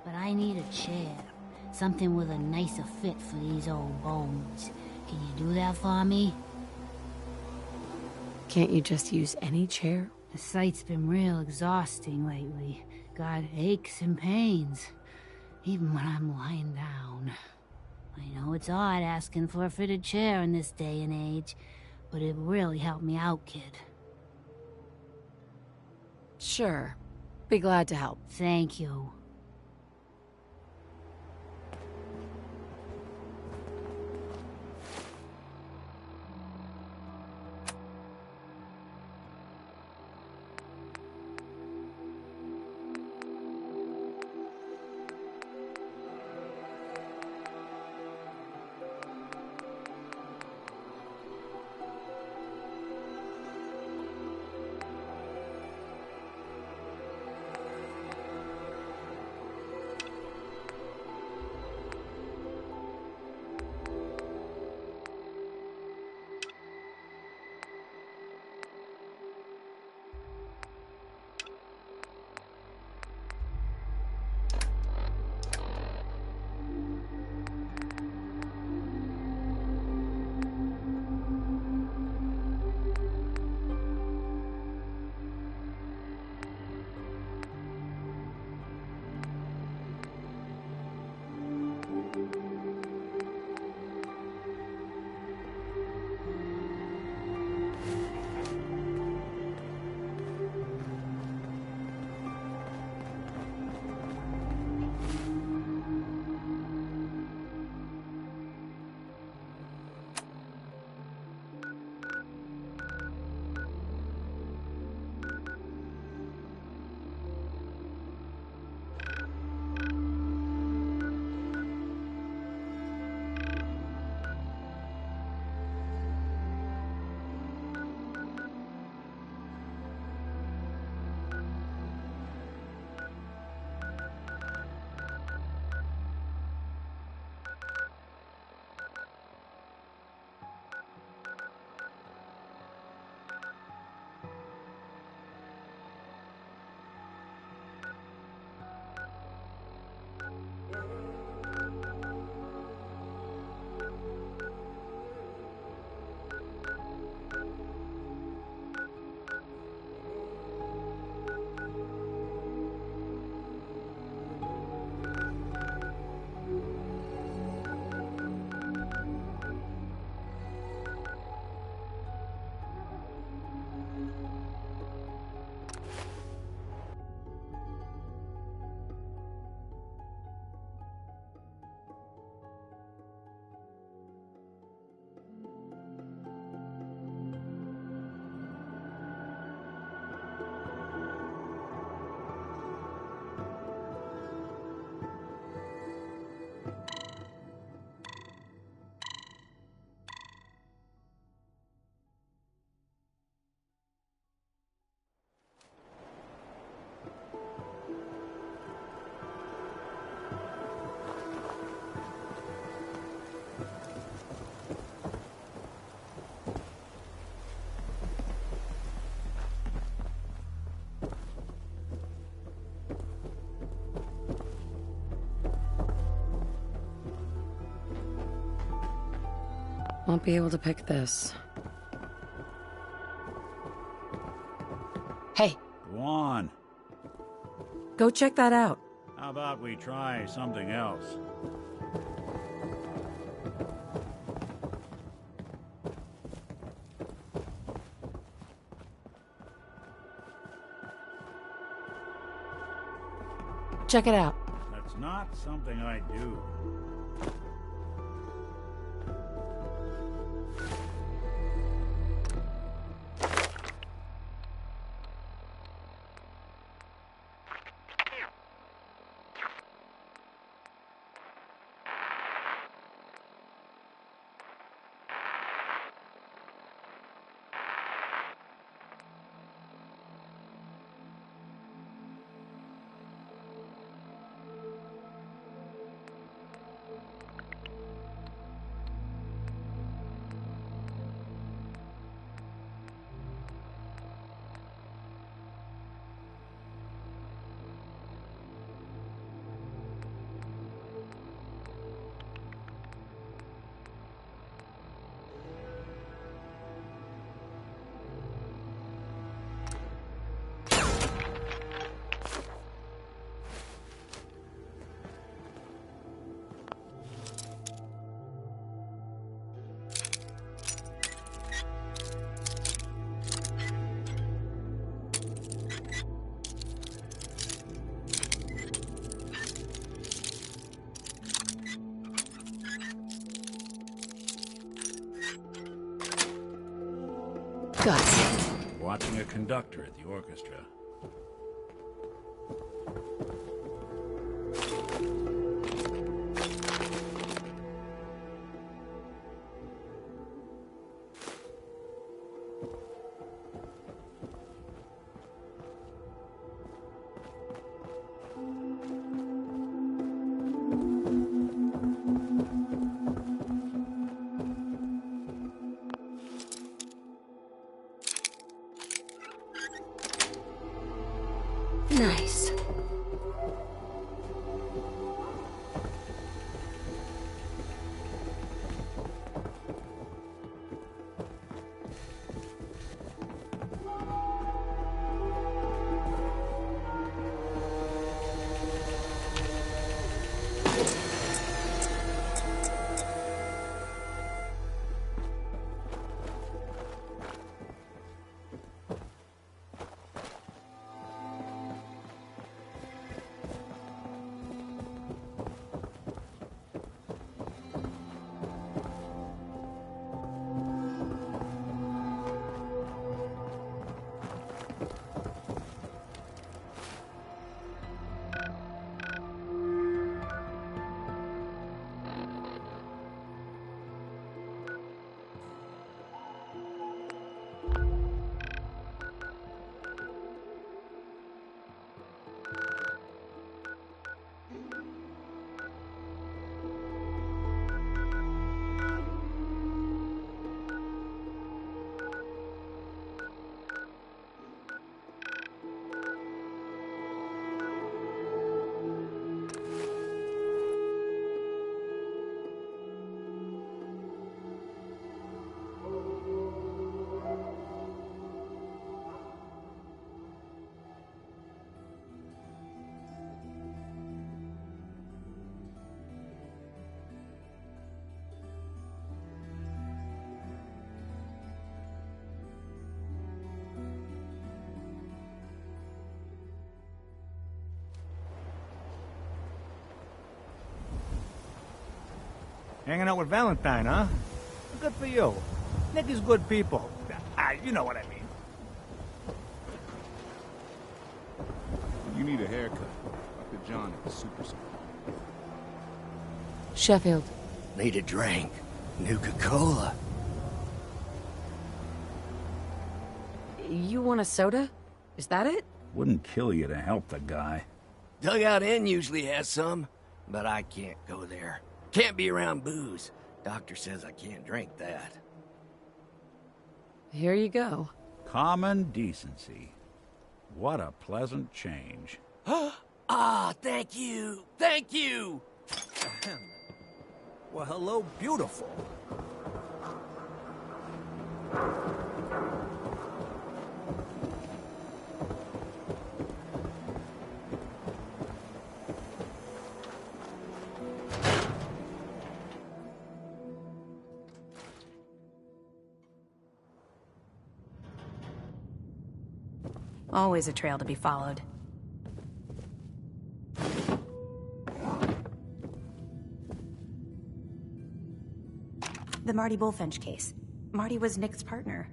but I need a chair. Something with a nicer fit for these old bones. Can you do that for me? Can't you just use any chair? The site's been real exhausting lately. Got aches and pains, even when I'm lying down. I know it's odd asking for a fitted chair in this day and age, but it really helped me out, kid. Sure. Be glad to help. Thank you. Won't be able to pick this. Hey. Go on. Go check that out. How about we try something else? Check it out. That's not something I do. Discuss. Watching a conductor at the orchestra. Nice. Hanging out with Valentine, huh? Good for you. Nick is good people. You know what I mean. You need a haircut. Dr. John at the Super Supply. Sheffield. Need a drink. Nuka-Cola. You want a soda? Is that it? Wouldn't kill you to help the guy. Dugout Inn usually has some, but I can't go there. Can't be around booze. Doctor says I can't drink that. Here you go. Common decency. What a pleasant change. Ah, thank you. Thank you. Well, hello, beautiful. Always a trail to be followed. The Marty Bullfinch case. Marty was Nick's partner.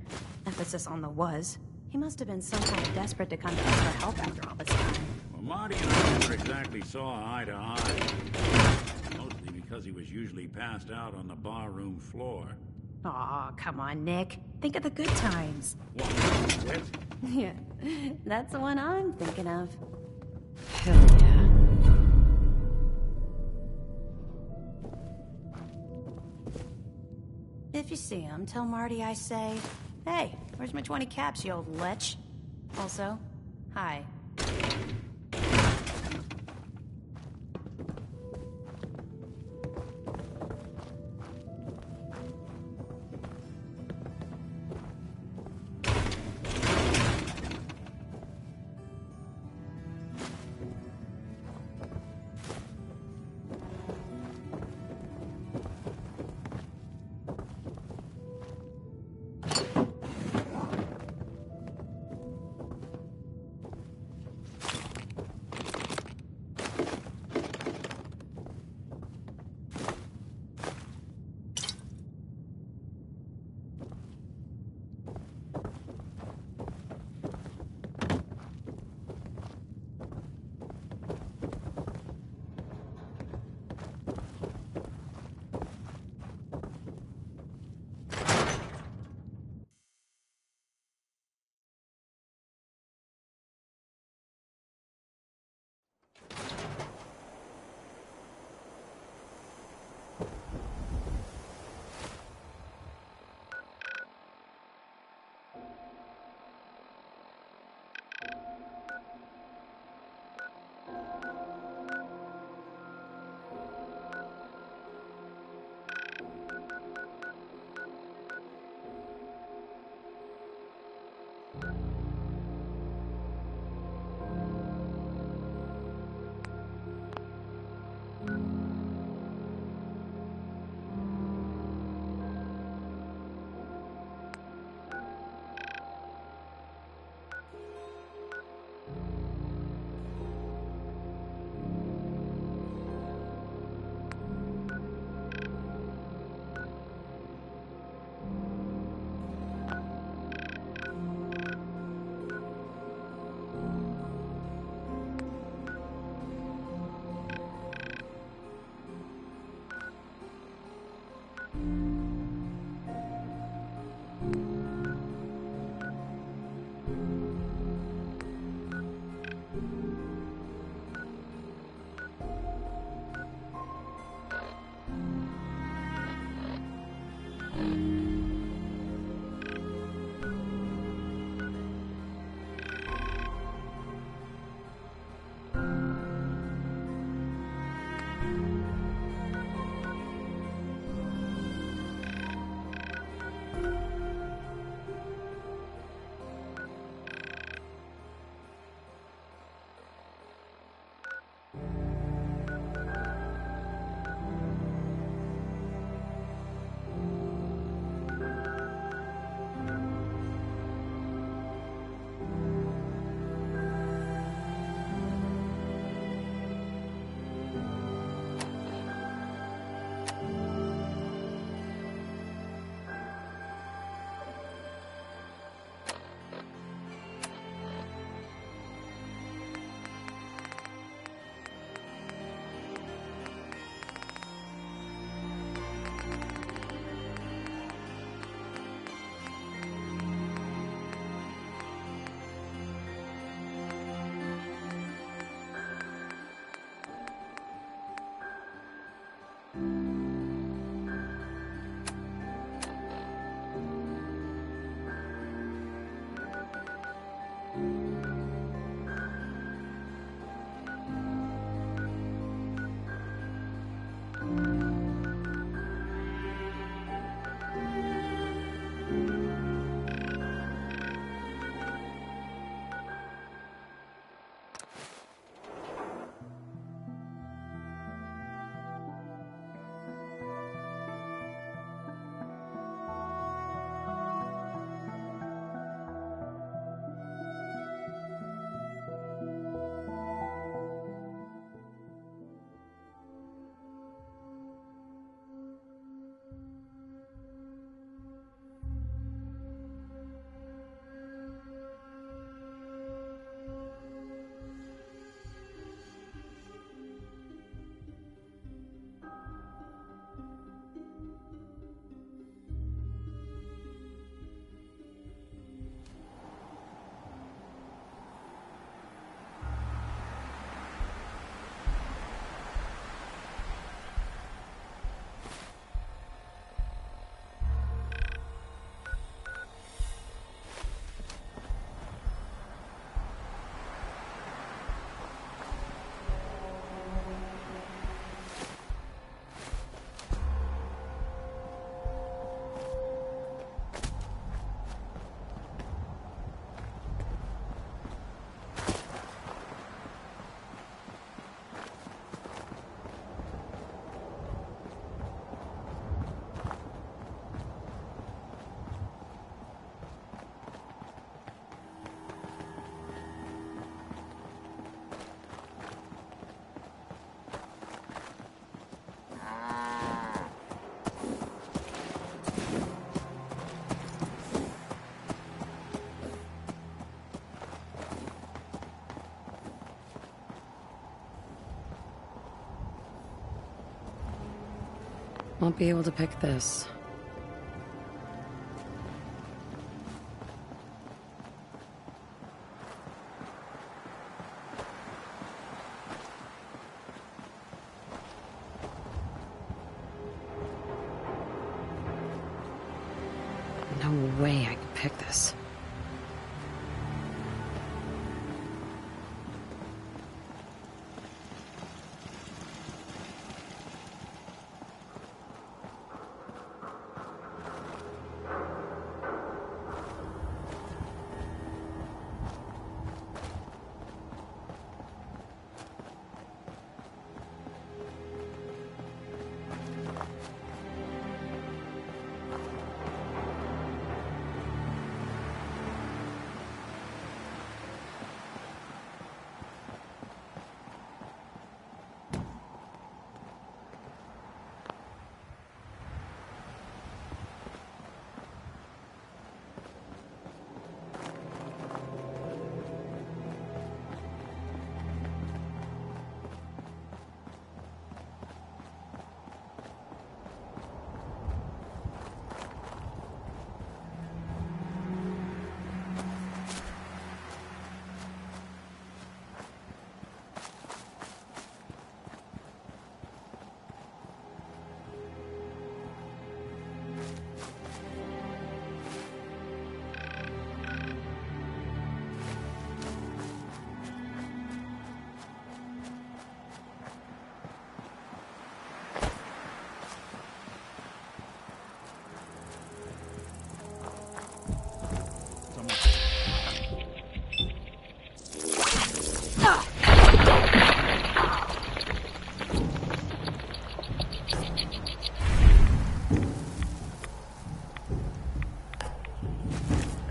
Emphasis on the was. He must have been some kind of desperate to come to us for help after all this time. Well, Marty and I never exactly saw eye to eye. Mostly because he was usually passed out on the barroom floor. Aw, come on, Nick. Think of the good times. What? Quit? Yeah, that's the one I'm thinking of. Hell yeah. If you see him, tell Marty I say, hey, where's my 20 caps, you old lech? Also, hi. Won't be able to pick this. No way I can pick this.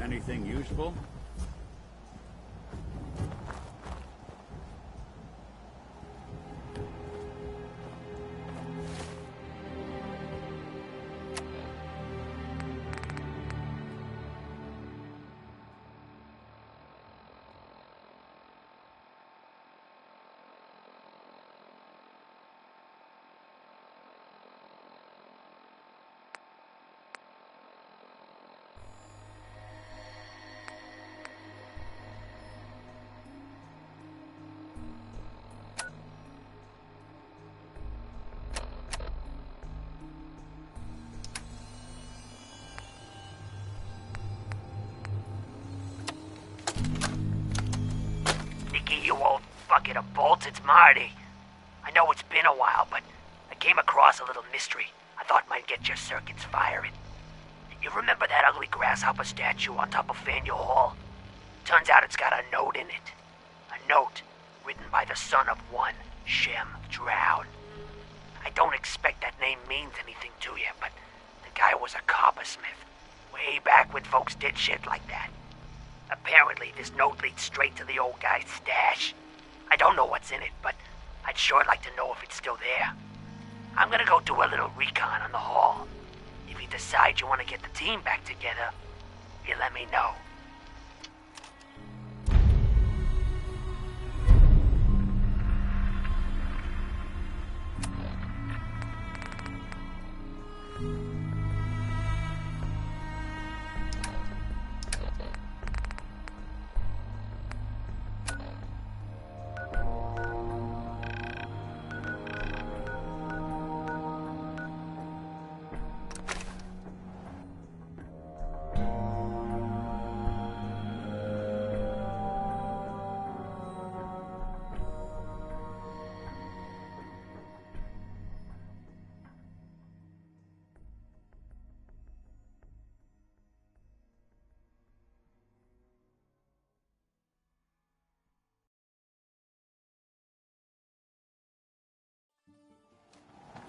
Anything useful? You old bucket of bolts, it's Marty. I know it's been a while, but I came across a little mystery I thought might get your circuits firing. You remember that ugly grasshopper statue on top of Faneuil Hall? Turns out it's got a note in it. A note written by the son of one Shem Drown. I don't expect that name means anything to you, but the guy was a coppersmith. Way back when folks did shit like that. Apparently, this note leads straight to the old guy's stash. I don't know what's in it, but I'd sure like to know if it's still there. I'm gonna go do a little recon on the hall. If you decide you want to get the team back together, you let me know.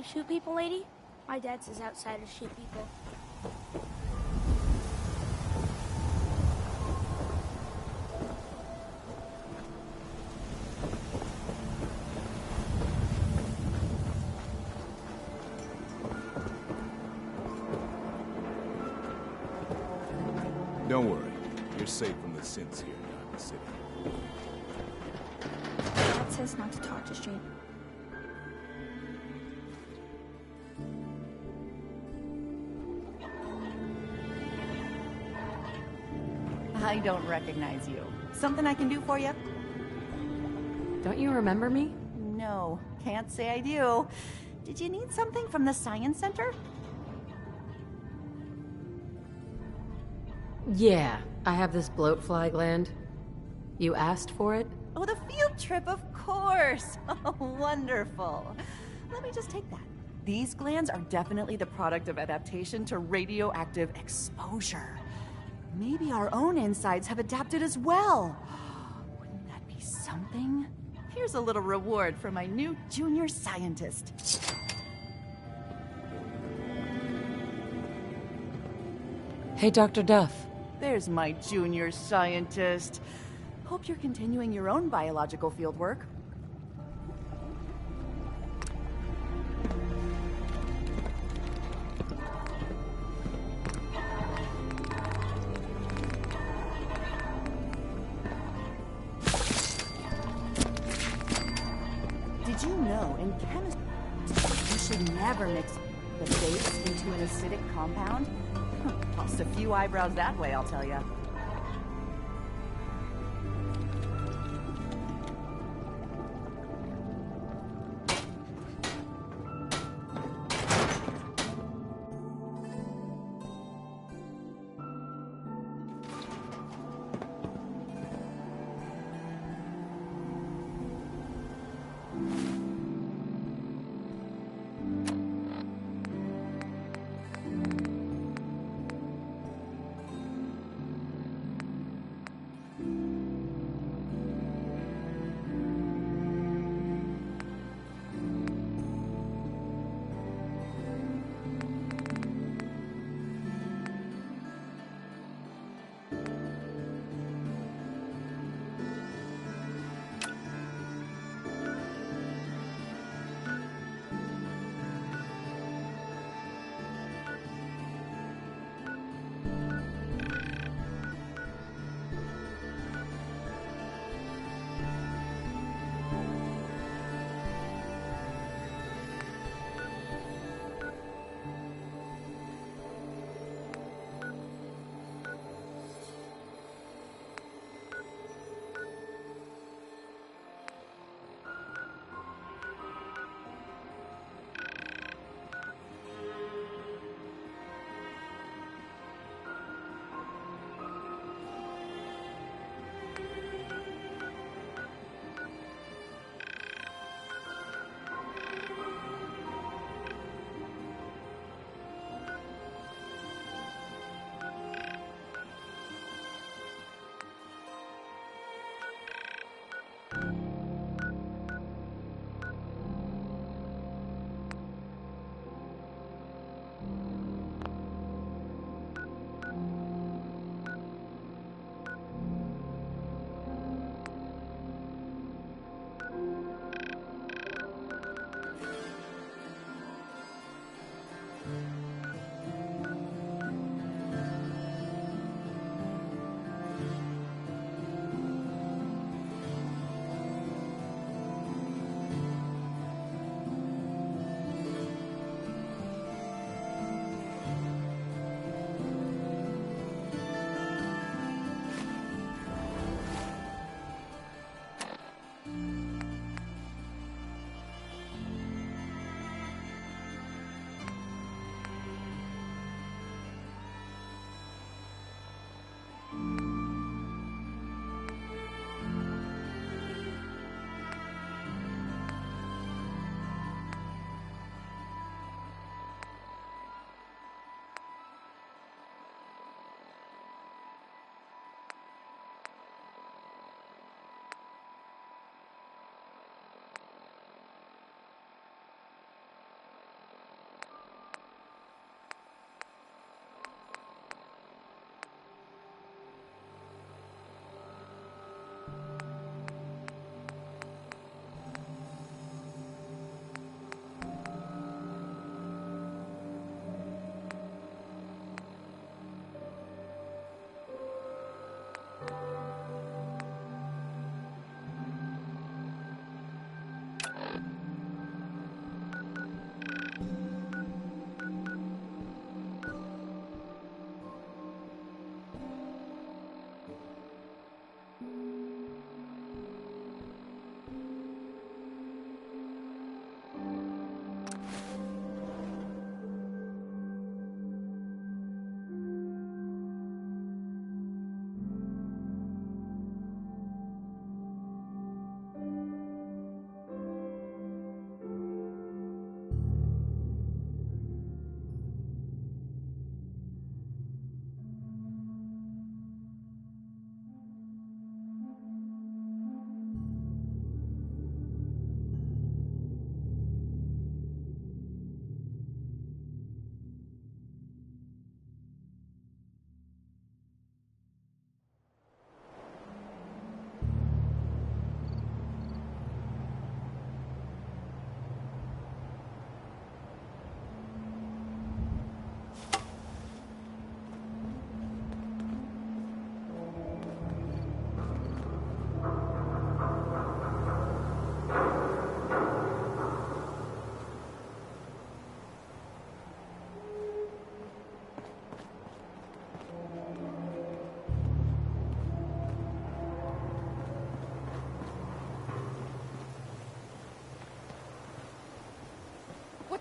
You shoot people, lady? My dad says outsiders shoot people. Don't worry. You're safe from the synths here in Diamond City. Dad says not to talk to strangers. I don't recognize you. Something I can do for you? Don't you remember me? No, can't say I do. Did you need something from the Science Center? Yeah, I have this bloatfly gland. You asked for it? Oh, the field trip, of course. Oh, wonderful. Let me just take that. These glands are definitely the product of adaptation to radioactive exposure. Maybe our own insides have adapted as well. Wouldn't that be something? Here's a little reward for my new junior scientist. Hey, Dr. Duff. There's my junior scientist. Hope you're continuing your own biological fieldwork. Did you know in chemistry you should never mix the base into an acidic compound? Toss a few eyebrows that way, I'll tell ya.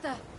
What the?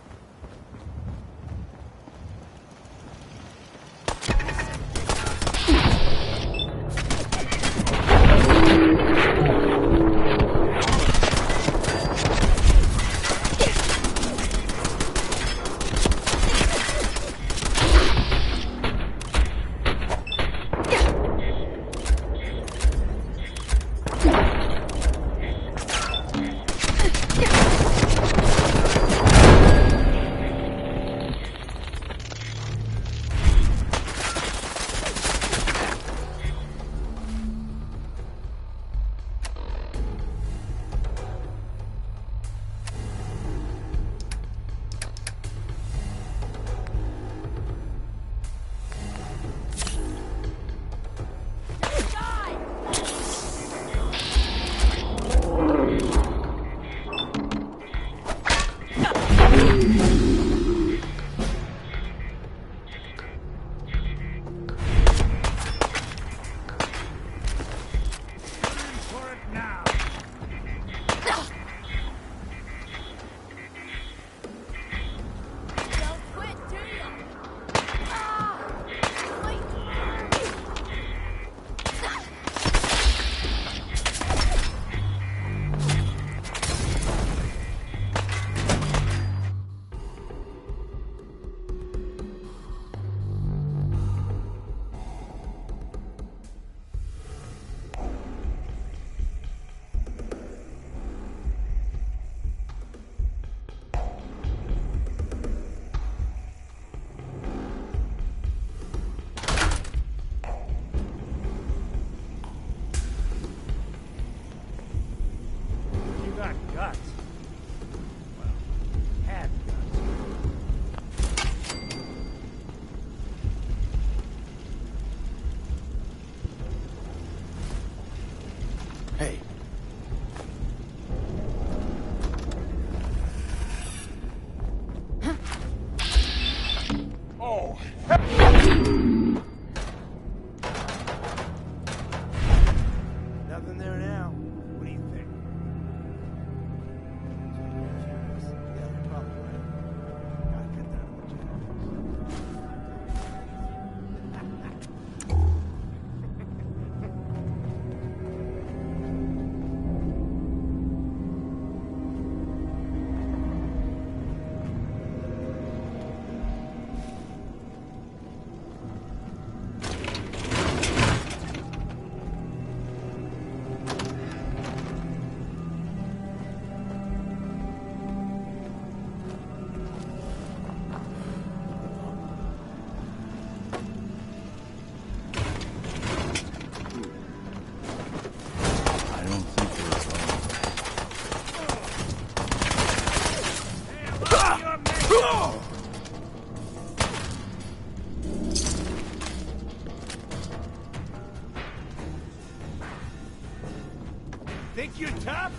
Think you're tough?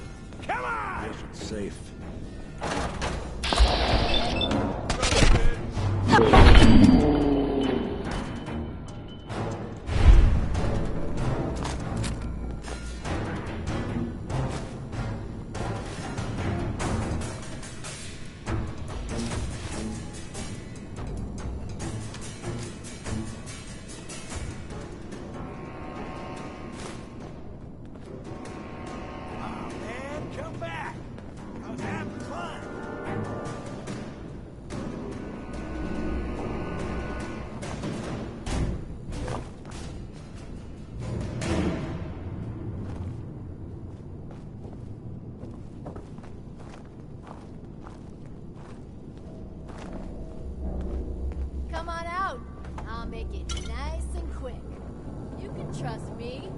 Come on! Guess it's safe. Come on out. I'll make it nice and quick. You can trust me.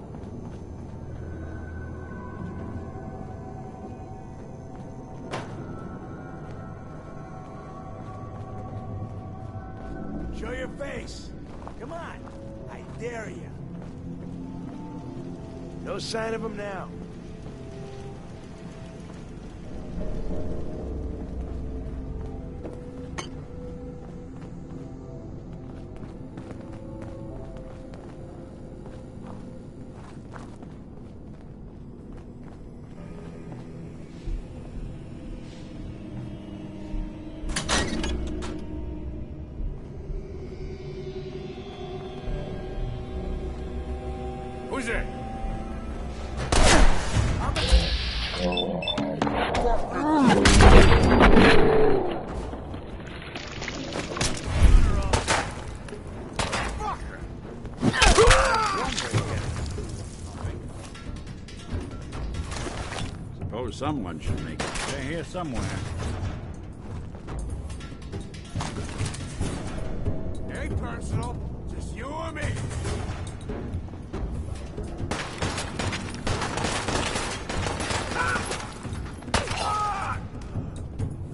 Show your face. Come on. I dare you. No sign of him now. Easy! Suppose someone should make it. They're here somewhere. Ain't personal, just you and me.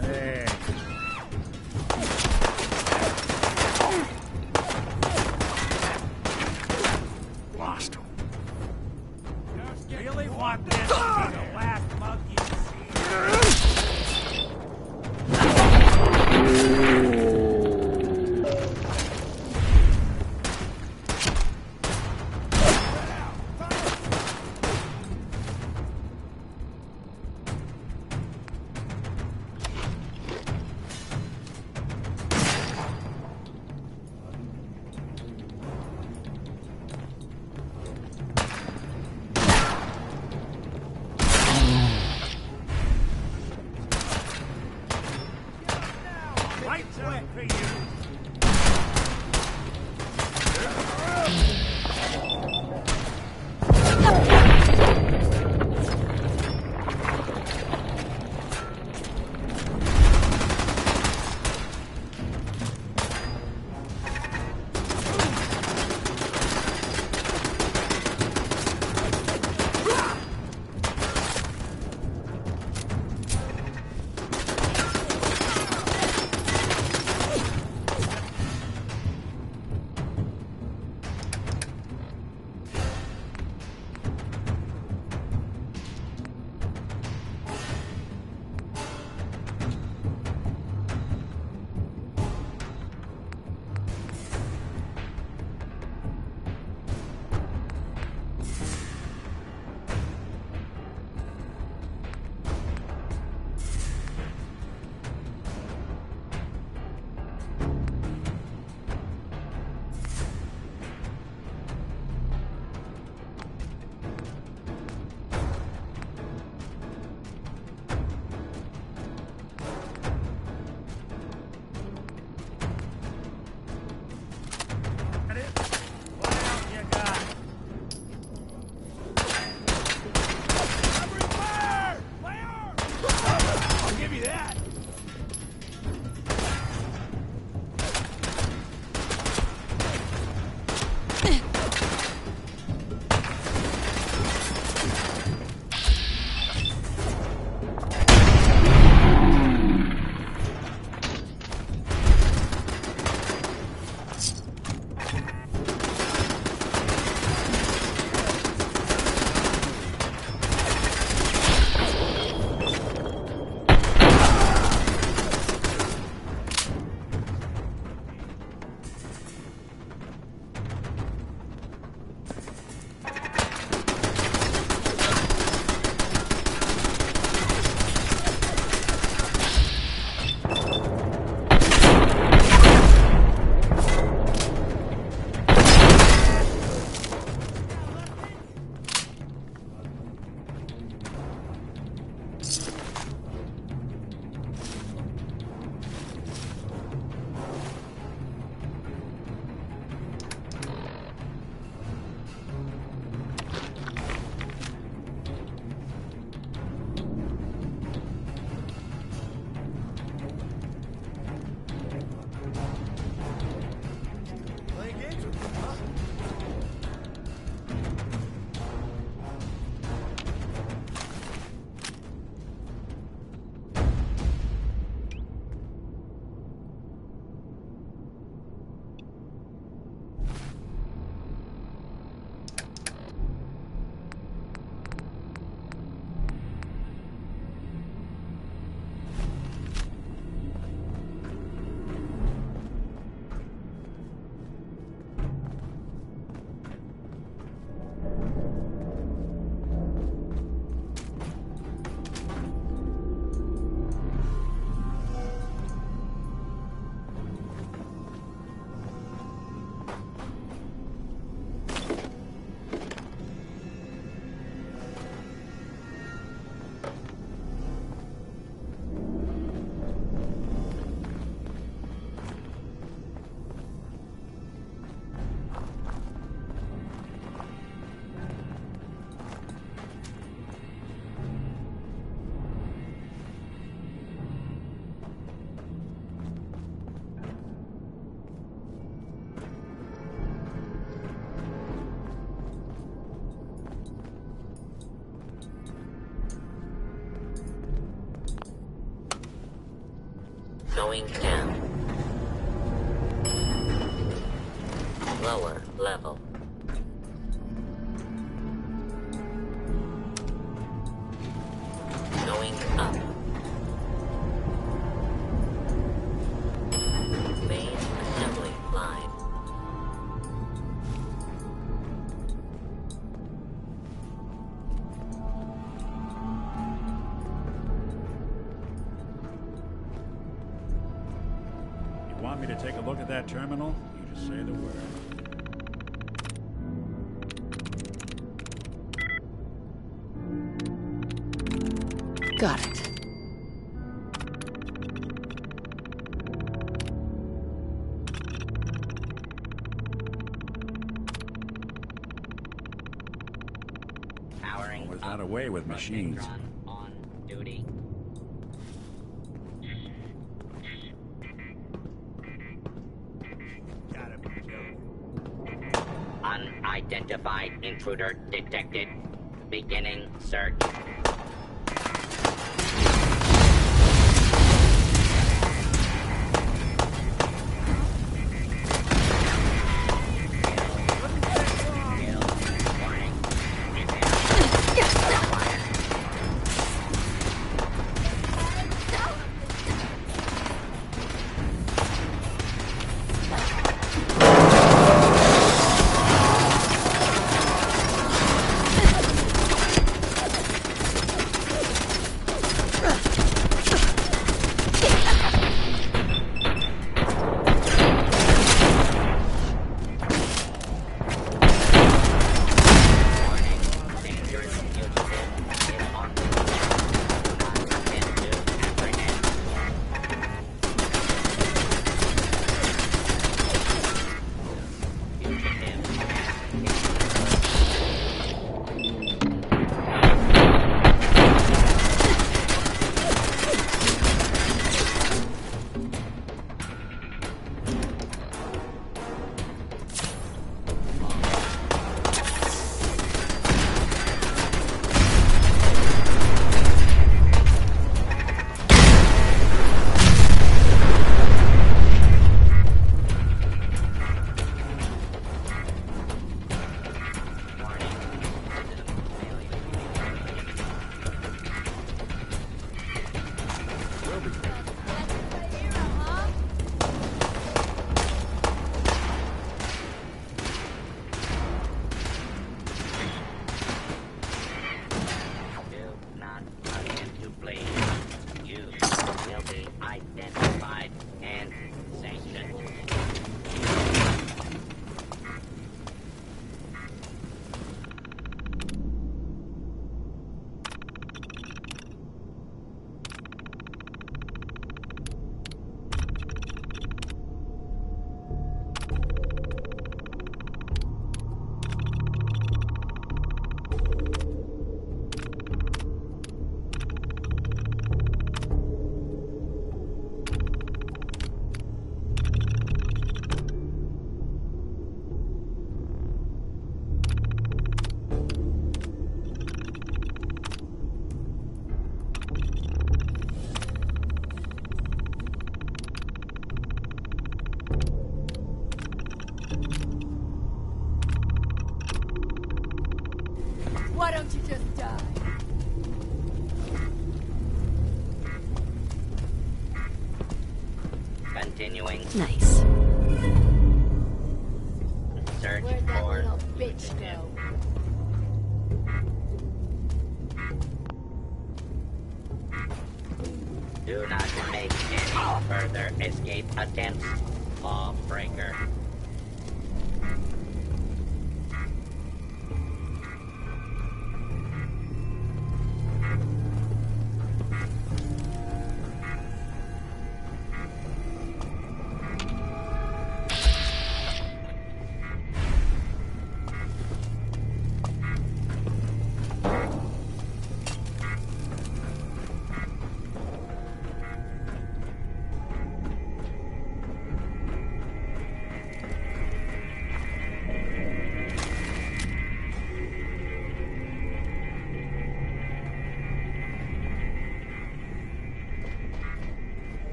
Hey. Lost him. Really want this to be the last mug you see? Lights out for you. Going down. Lower level. Going up. Main assembly line. You want me to take a look at that terminal? You just say the word. Got it. Powering Was not away with machines. on duty. Unidentified intruder detected. Beginning search. Identified and sanctioned. Why don't you just die? Continuing. Nice. Search Where'd that for little bitch go? Do not make any further escape attempts. Lawbreaker.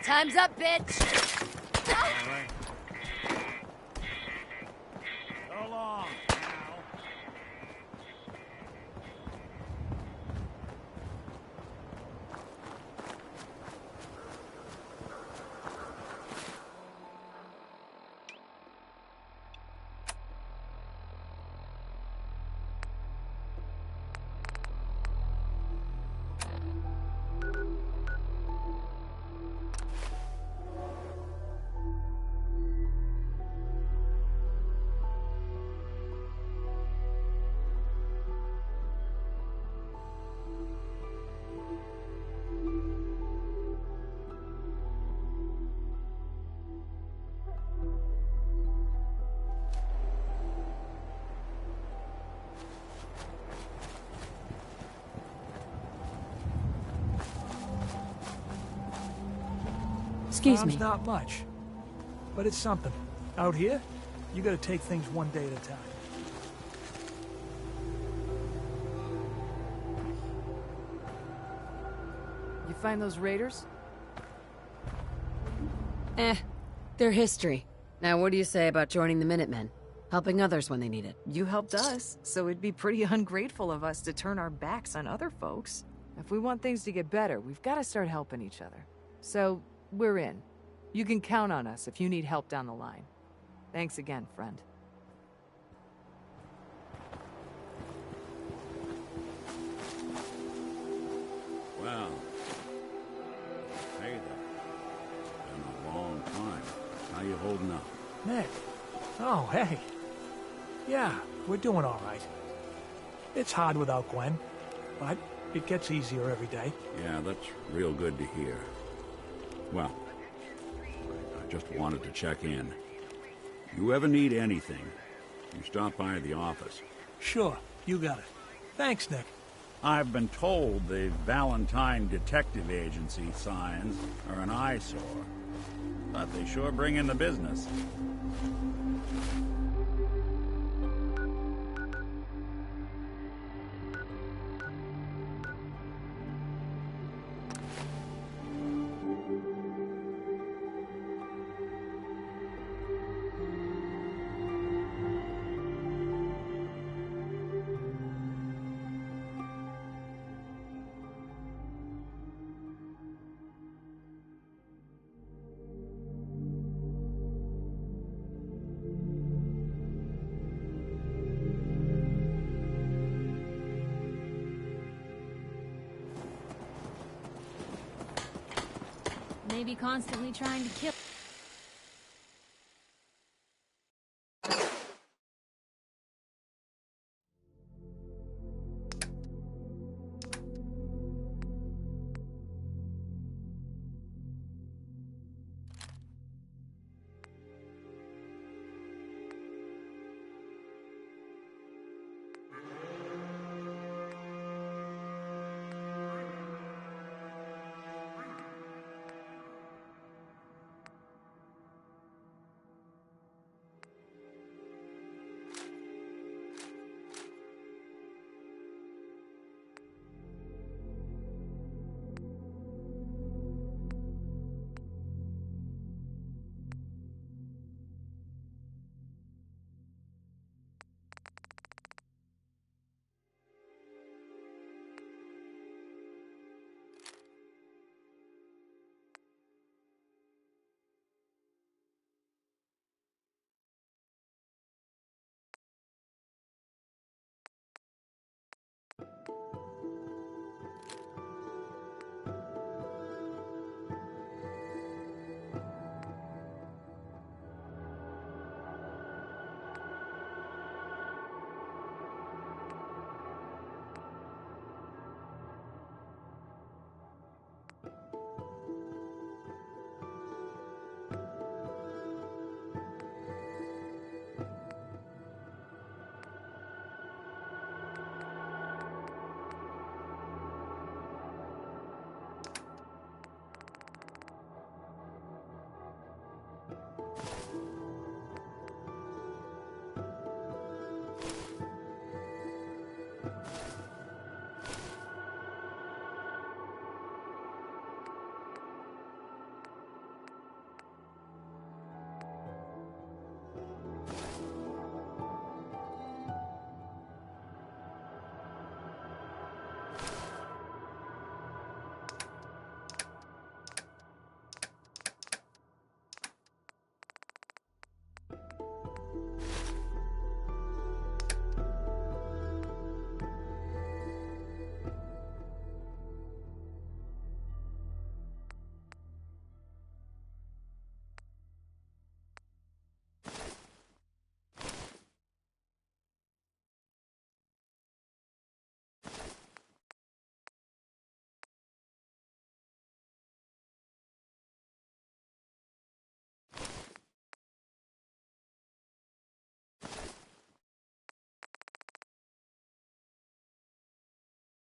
Time's up, bitch! All right. So long, pal. Excuse Time's me. not much, but it's something. Out here, you gotta take things one day at a time. You find those raiders? They're history. Now what do you say about joining the Minutemen? Helping others when they need it. You helped us, so it'd be pretty ungrateful of us to turn our backs on other folks. If we want things to get better, we've got to start helping each other. So, we're in. You can count on us if you need help down the line. Thanks again, friend. Well, hey there. Been a long time. How you holding up? Nick. Oh, hey. Yeah, we're doing all right. It's hard without Gwen, but it gets easier every day. Yeah, that's real good to hear. Well, I just wanted to check in. You ever need anything, you stop by the office. Sure, you got it. Thanks, Nick. I've been told the Valentine Detective Agency signs are an eyesore, but they sure bring in the business. Maybe constantly trying to kill.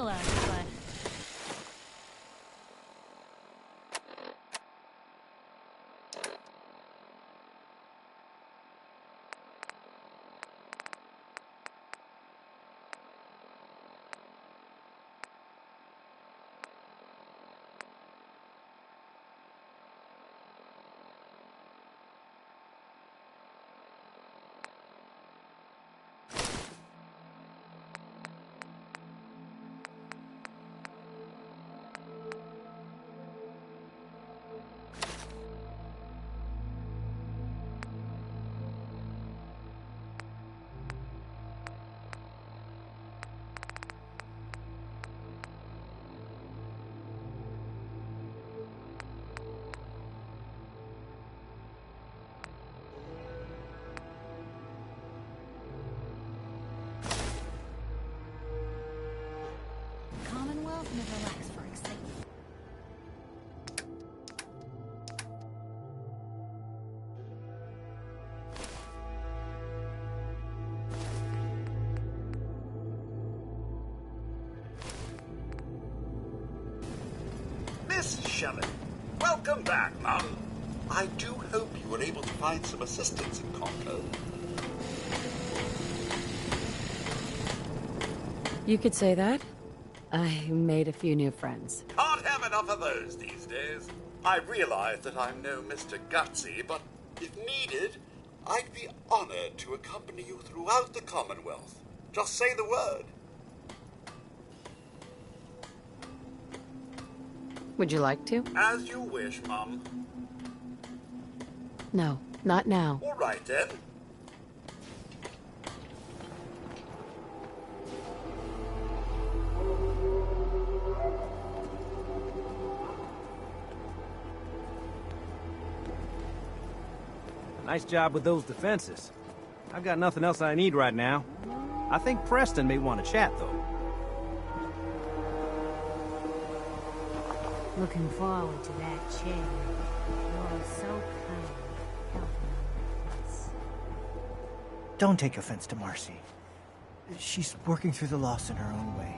but... Never lacks for excitement. Miss Shelley, welcome back, Mum. I do hope you were able to find some assistance in Conco. You could say that. I made a few new friends. Can't have enough of those these days. I realize that I'm no Mr. Gutsy, but if needed, I'd be honored to accompany you throughout the Commonwealth. Just say the word. Would you like to? As you wish, Mum. No, not now. All right, then. Nice job with those defenses. I've got nothing else I need right now. I think Preston may want to chat, though. Looking forward to that chair. You're so kind, helping us. Don't take offense to Marcy. She's working through the loss in her own way.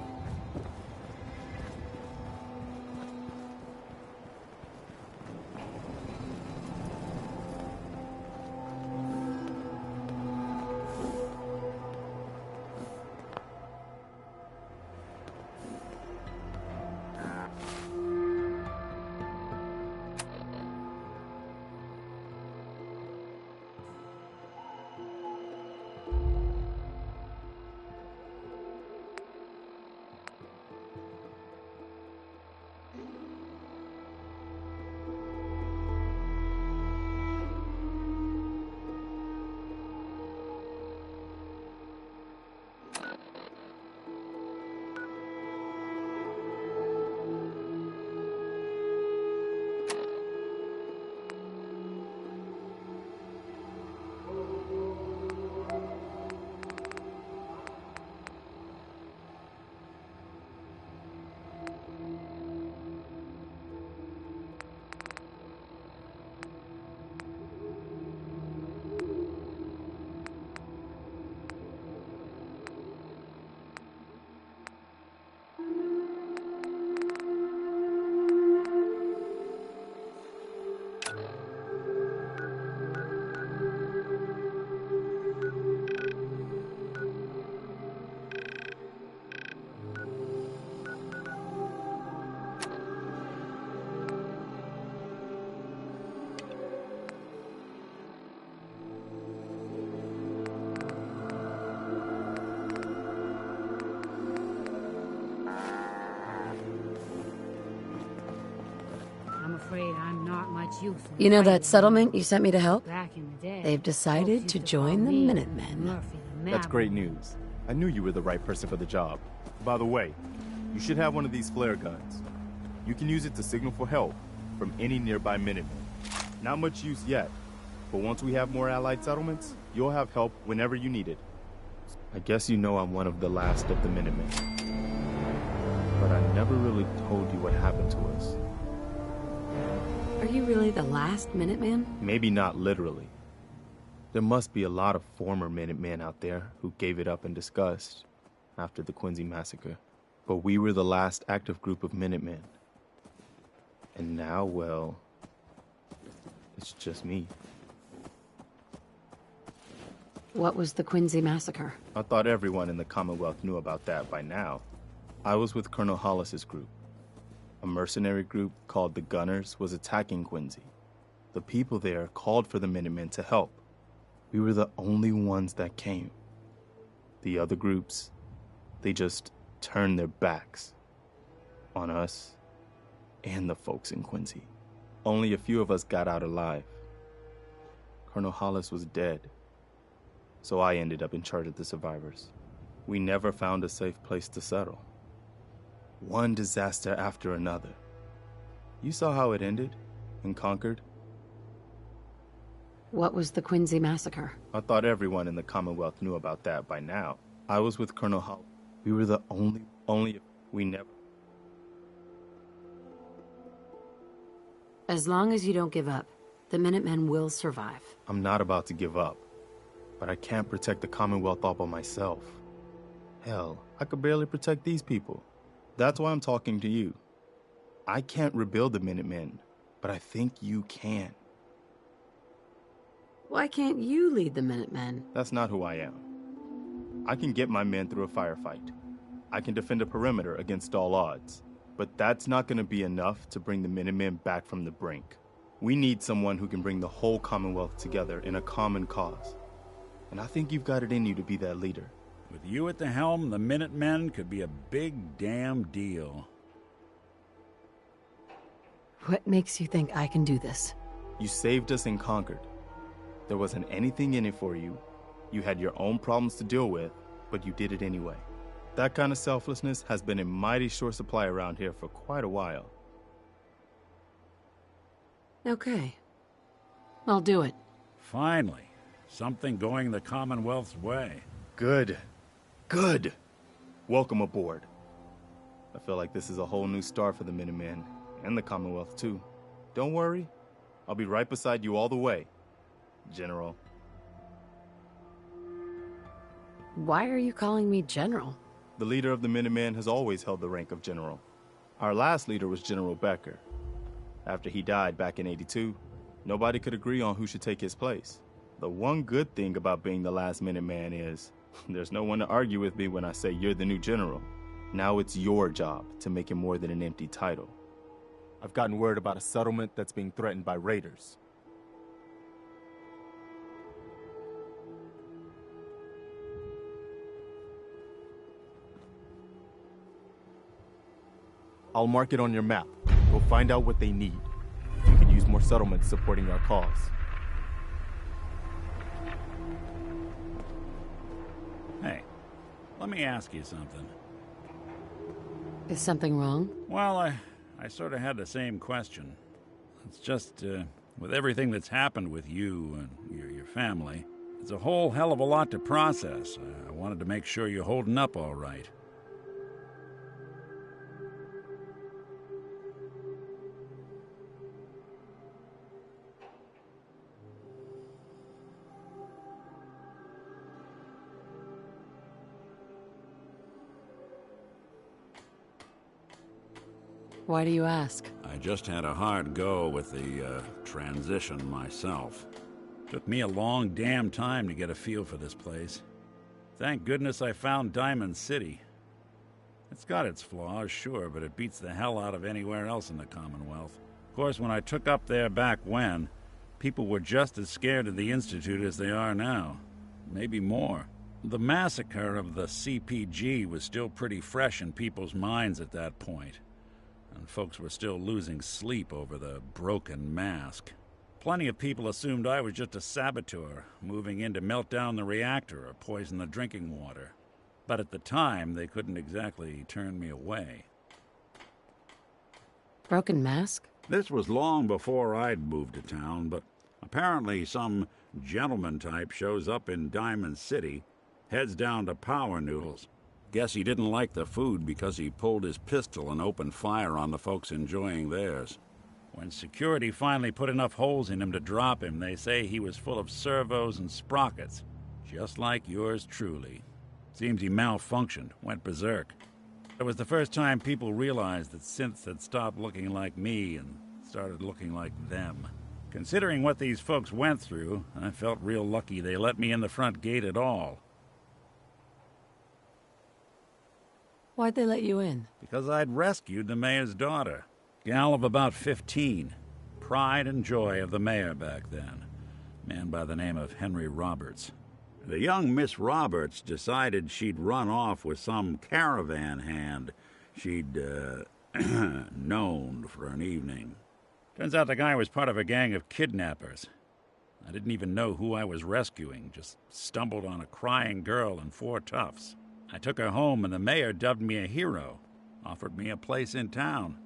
I'm afraid I'm not much use. You know that settlement you sent me to help? Back in the day, They've decided to join the Minutemen. That's great news. I knew you were the right person for the job. By the way, you should have one of these flare guns. You can use it to signal for help from any nearby Minutemen. Not much use yet, but once we have more allied settlements, you'll have help whenever you need it. I guess you know I'm one of the last of the Minutemen. But I never really told you what happened to us. Are you really the last Minuteman? Maybe not literally. There must be a lot of former Minutemen out there who gave it up in disgust after the Quincy massacre. But we were the last active group of Minutemen. And now, well, it's just me. What was the Quincy massacre? I thought everyone in the Commonwealth knew about that by now. I was with Colonel Hollis's group. A mercenary group called the Gunners was attacking Quincy. The people there called for the Minutemen to help. We were the only ones that came. The other groups, they just turned their backs on us and the folks in Quincy. Only a few of us got out alive. Colonel Hollis was dead, so I ended up in charge of the survivors. We never found a safe place to settle. One disaster after another. You saw how it ended in Concord? What was the Quincy massacre? I thought everyone in the Commonwealth knew about that by now. I was with Colonel Hollis. We were the only, we never... As long as you don't give up, the Minutemen will survive. I'm not about to give up, but I can't protect the Commonwealth all by myself. Hell, I could barely protect these people. That's why I'm talking to you. I can't rebuild the Minutemen, but I think you can. Why can't you lead the Minutemen? That's not who I am. I can get my men through a firefight. I can defend a perimeter against all odds. But that's not going to be enough to bring the Minutemen back from the brink. We need someone who can bring the whole Commonwealth together in a common cause. And I think you've got it in you to be that leader. With you at the helm, the Minutemen could be a big damn deal. What makes you think I can do this? You saved us in Concord. There wasn't anything in it for you. You had your own problems to deal with, but you did it anyway. That kind of selflessness has been in mighty short supply around here for quite a while. Okay. I'll do it. Finally. Something going the Commonwealth's way. Good. Good. Welcome aboard. I feel like this is a whole new start for the Minutemen, and the Commonwealth too. Don't worry. I'll be right beside you all the way, General. Why are you calling me General? The leader of the Minutemen has always held the rank of General. Our last leader was General Becker. After he died back in '82, nobody could agree on who should take his place. The one good thing about being the last Minuteman is there's no one to argue with me when I say you're the new general. Now it's your job to make it more than an empty title. I've gotten word about a settlement that's being threatened by raiders. I'll mark it on your map. We'll find out what they need. We could use more settlements supporting our cause. Hey, let me ask you something. Is something wrong? Well, I sort of had the same question. It's just, with everything that's happened with you and your family, it's a whole hell of a lot to process. I wanted to make sure you're holding up all right. Why do you ask? I just had a hard go with the transition myself. Took me a long damn time to get a feel for this place. Thank goodness I found Diamond City. It's got its flaws, sure, but it beats the hell out of anywhere else in the Commonwealth. Of course, when I took up there back when, people were just as scared of the Institute as they are now. Maybe more. The massacre of the CPG was still pretty fresh in people's minds at that point. And folks were still losing sleep over the broken mask. Plenty of people assumed I was just a saboteur, moving in to melt down the reactor or poison the drinking water. But at the time, they couldn't exactly turn me away. Broken mask? This was long before I'd moved to town, but apparently some gentleman type shows up in Diamond City, heads down to Power Noodles. Guess he didn't like the food because he pulled his pistol and opened fire on the folks enjoying theirs. When security finally put enough holes in him to drop him, they say he was full of servos and sprockets, just like yours truly. Seems he malfunctioned, went berserk. It was the first time people realized that synths had stopped looking like me and started looking like them. Considering what these folks went through, I felt real lucky they let me in the front gate at all. Why'd they let you in? Because I'd rescued the mayor's daughter. Gal of about 15. Pride and joy of the mayor back then. Man by the name of Henry Roberts. The young Miss Roberts decided she'd run off with some caravan hand she'd, known for an evening. Turns out the guy was part of a gang of kidnappers. I didn't even know who I was rescuing, just stumbled on a crying girl and 4 toughs. I took her home and the mayor dubbed me a hero, offered me a place in town.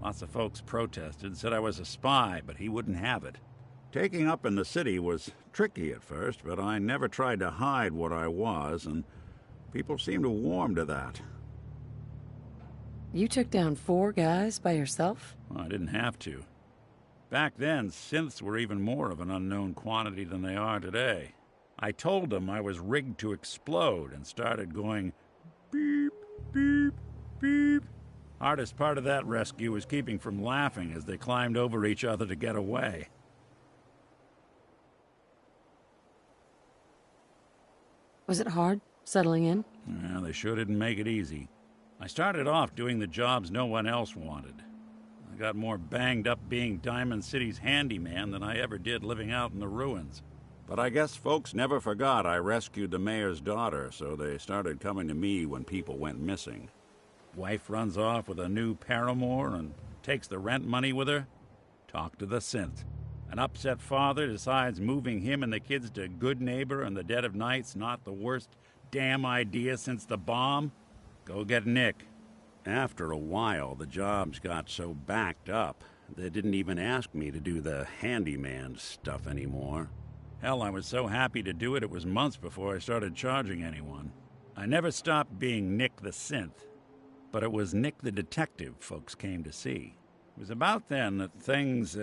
Lots of folks protested, said I was a spy, but he wouldn't have it. Taking up in the city was tricky at first, but I never tried to hide what I was, and people seemed to warm to that. You took down 4 guys by yourself? Well, I didn't have to. Back then, synths were even more of an unknown quantity than they are today. I told them I was rigged to explode and started going beep, beep, beep. Hardest part of that rescue was keeping from laughing as they climbed over each other to get away. Was it hard, settling in? Well, they sure didn't make it easy. I started off doing the jobs no one else wanted. I got more banged up being Diamond City's handyman than I ever did living out in the ruins. But I guess folks never forgot I rescued the mayor's daughter, so they started coming to me when people went missing. Wife runs off with a new paramour and takes the rent money with her. Talk to the synth. An upset father decides moving him and the kids to Good Neighbor in the dead of night's not the worst damn idea since the bomb. Go get Nick. After a while, the jobs got so backed up, they didn't even ask me to do the handyman stuff anymore. Hell, I was so happy to do it, it was months before I started charging anyone. I never stopped being Nick the Synth, but it was Nick the Detective folks came to see. It was about then that things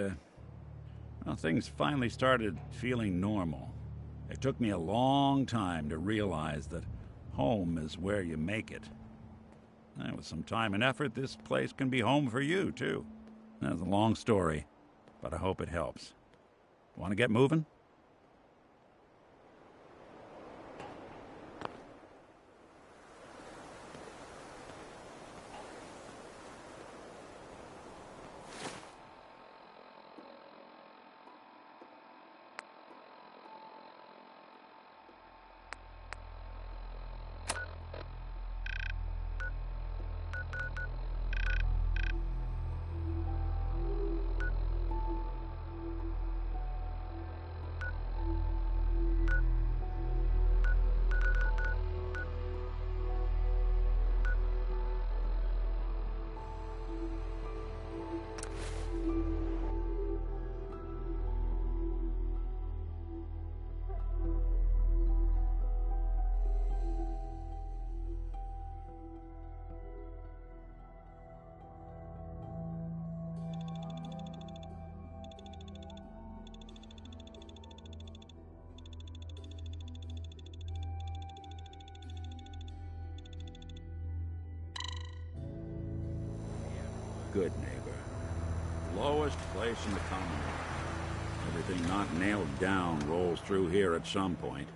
finally started feeling normal. It took me a long time to realize that home is where you make it. And with some time and effort, this place can be home for you, too. That's a long story, but I hope it helps. Want to get moving? Good Neighbor. Lowest place in the Commonwealth. Everything not nailed down rolls through here at some point.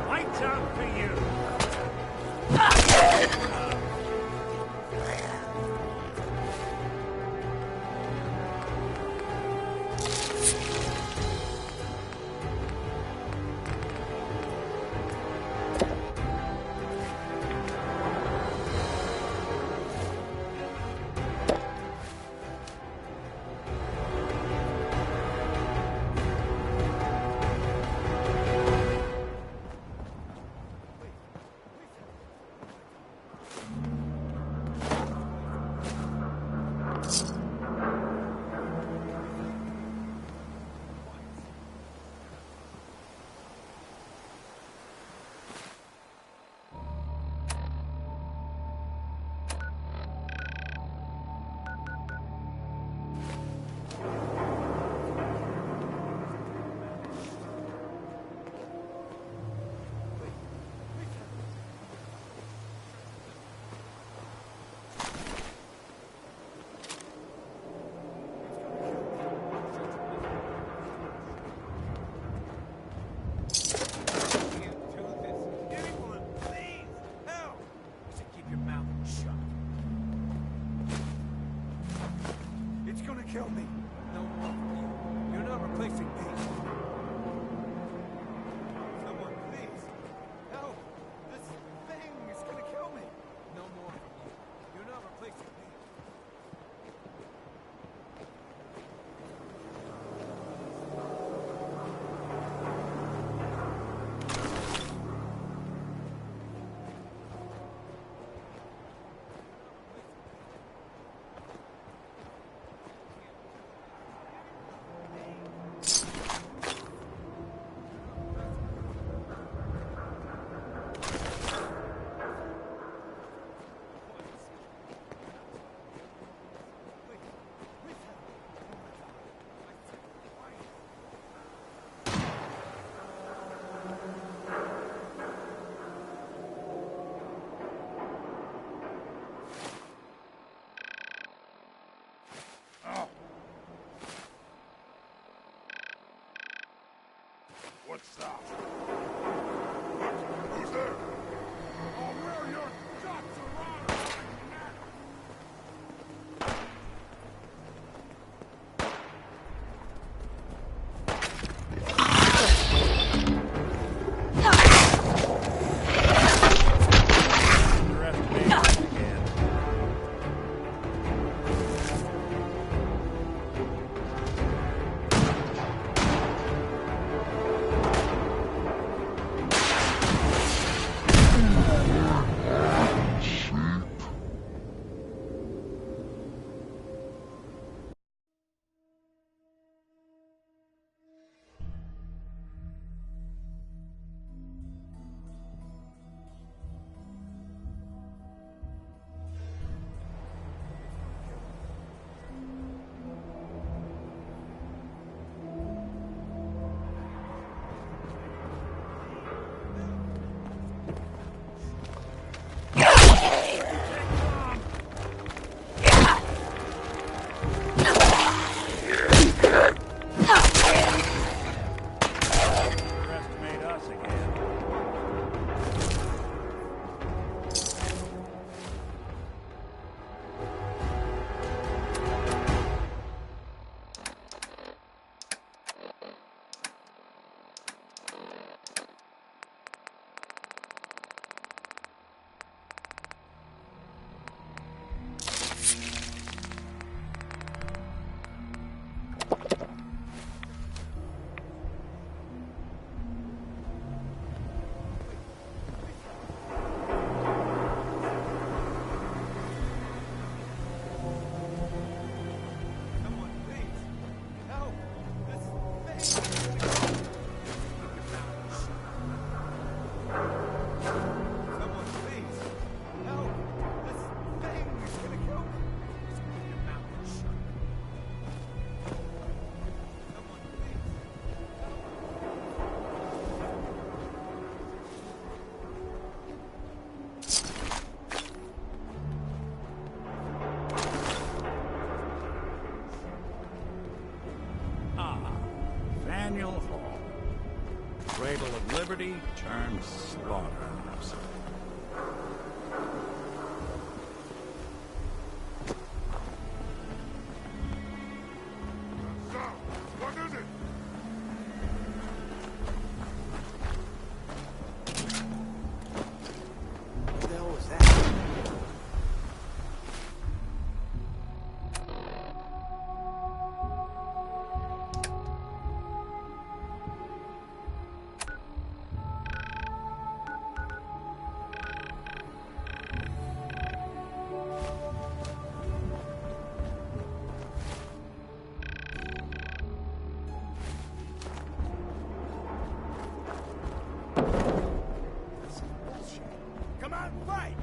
Lights out for you. Kill me. No more for you. You're not replacing me. Someone, please. Help! This thing is gonna kill me. No more for you. You're not replacing me. liberty turned slaughterhouse. What is it? What the hell was that? Come on, fight!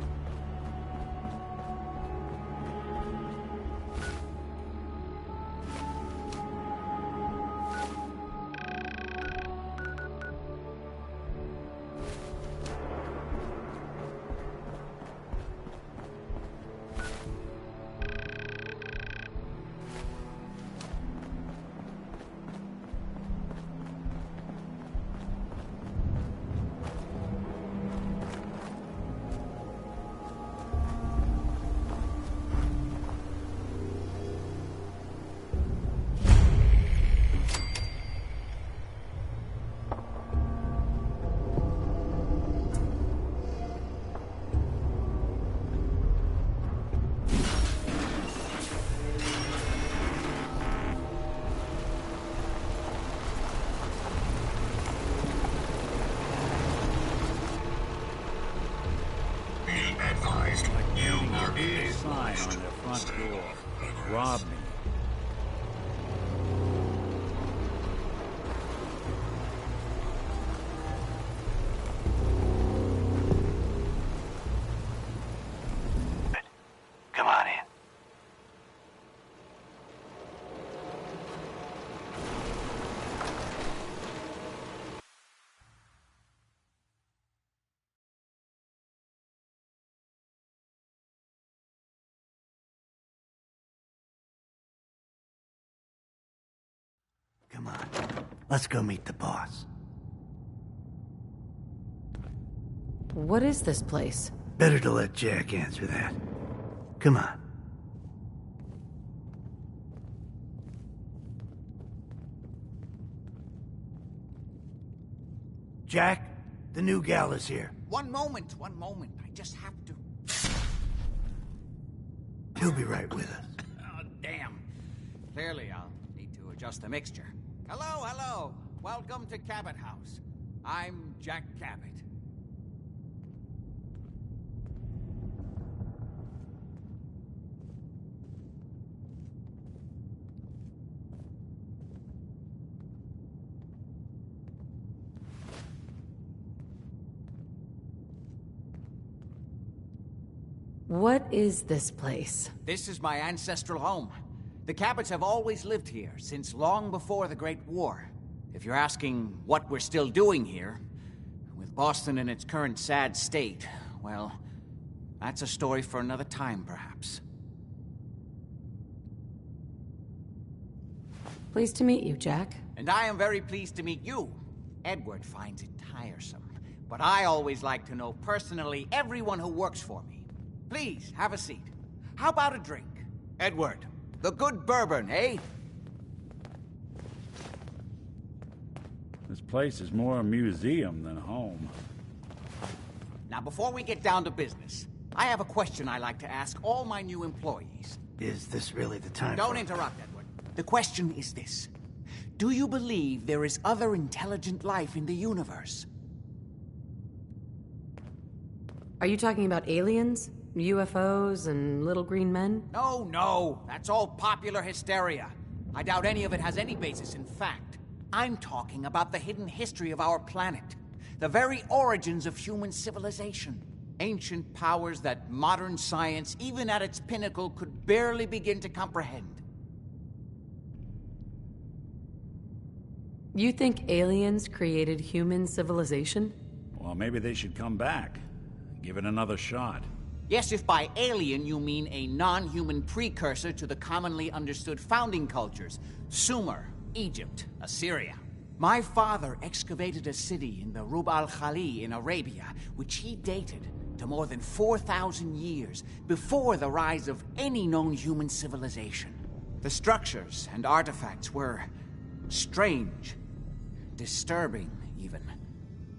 Big sign on their front door. Rob me. Come on in. Come on. Let's go meet the boss. What is this place? Better to let Jack answer that. Come on. Jack, the new gal is here. One moment. I just have to... He'll be right with us. Oh, damn. Clearly, I'll need to adjust the mixture. Hello. Welcome to Cabot House. I'm Jack Cabot. What is this place? This is my ancestral home. The Cabots have always lived here, since long before the Great War. If you're asking what we're still doing here, with Boston in its current sad state, well, that's a story for another time, perhaps. Pleased to meet you, Jack. And I am very pleased to meet you. Edward finds it tiresome, but I always like to know personally everyone who works for me. Please, have a seat. How about a drink? Edward, the good bourbon, eh? This place is more a museum than home. Now, before we get down to business, I have a question I like to ask all my new employees. Is this really the time? Don't interrupt, Edward. The question is this. Do you believe there is other intelligent life in the universe? Are you talking about aliens? UFOs and little green men? No. That's all popular hysteria. I doubt any of it has any basis in fact. I'm talking about the hidden history of our planet. The very origins of human civilization. Ancient powers that modern science, even at its pinnacle, could barely begin to comprehend. You think aliens created human civilization? Well, maybe they should come back. Give it another shot. Yes, if by alien you mean a non-human precursor to the commonly understood founding cultures. Sumer, Egypt, Assyria. My father excavated a city in the Rub al-Khali in Arabia, which he dated to more than 4,000 years before the rise of any known human civilization. The structures and artifacts were strange, disturbing even.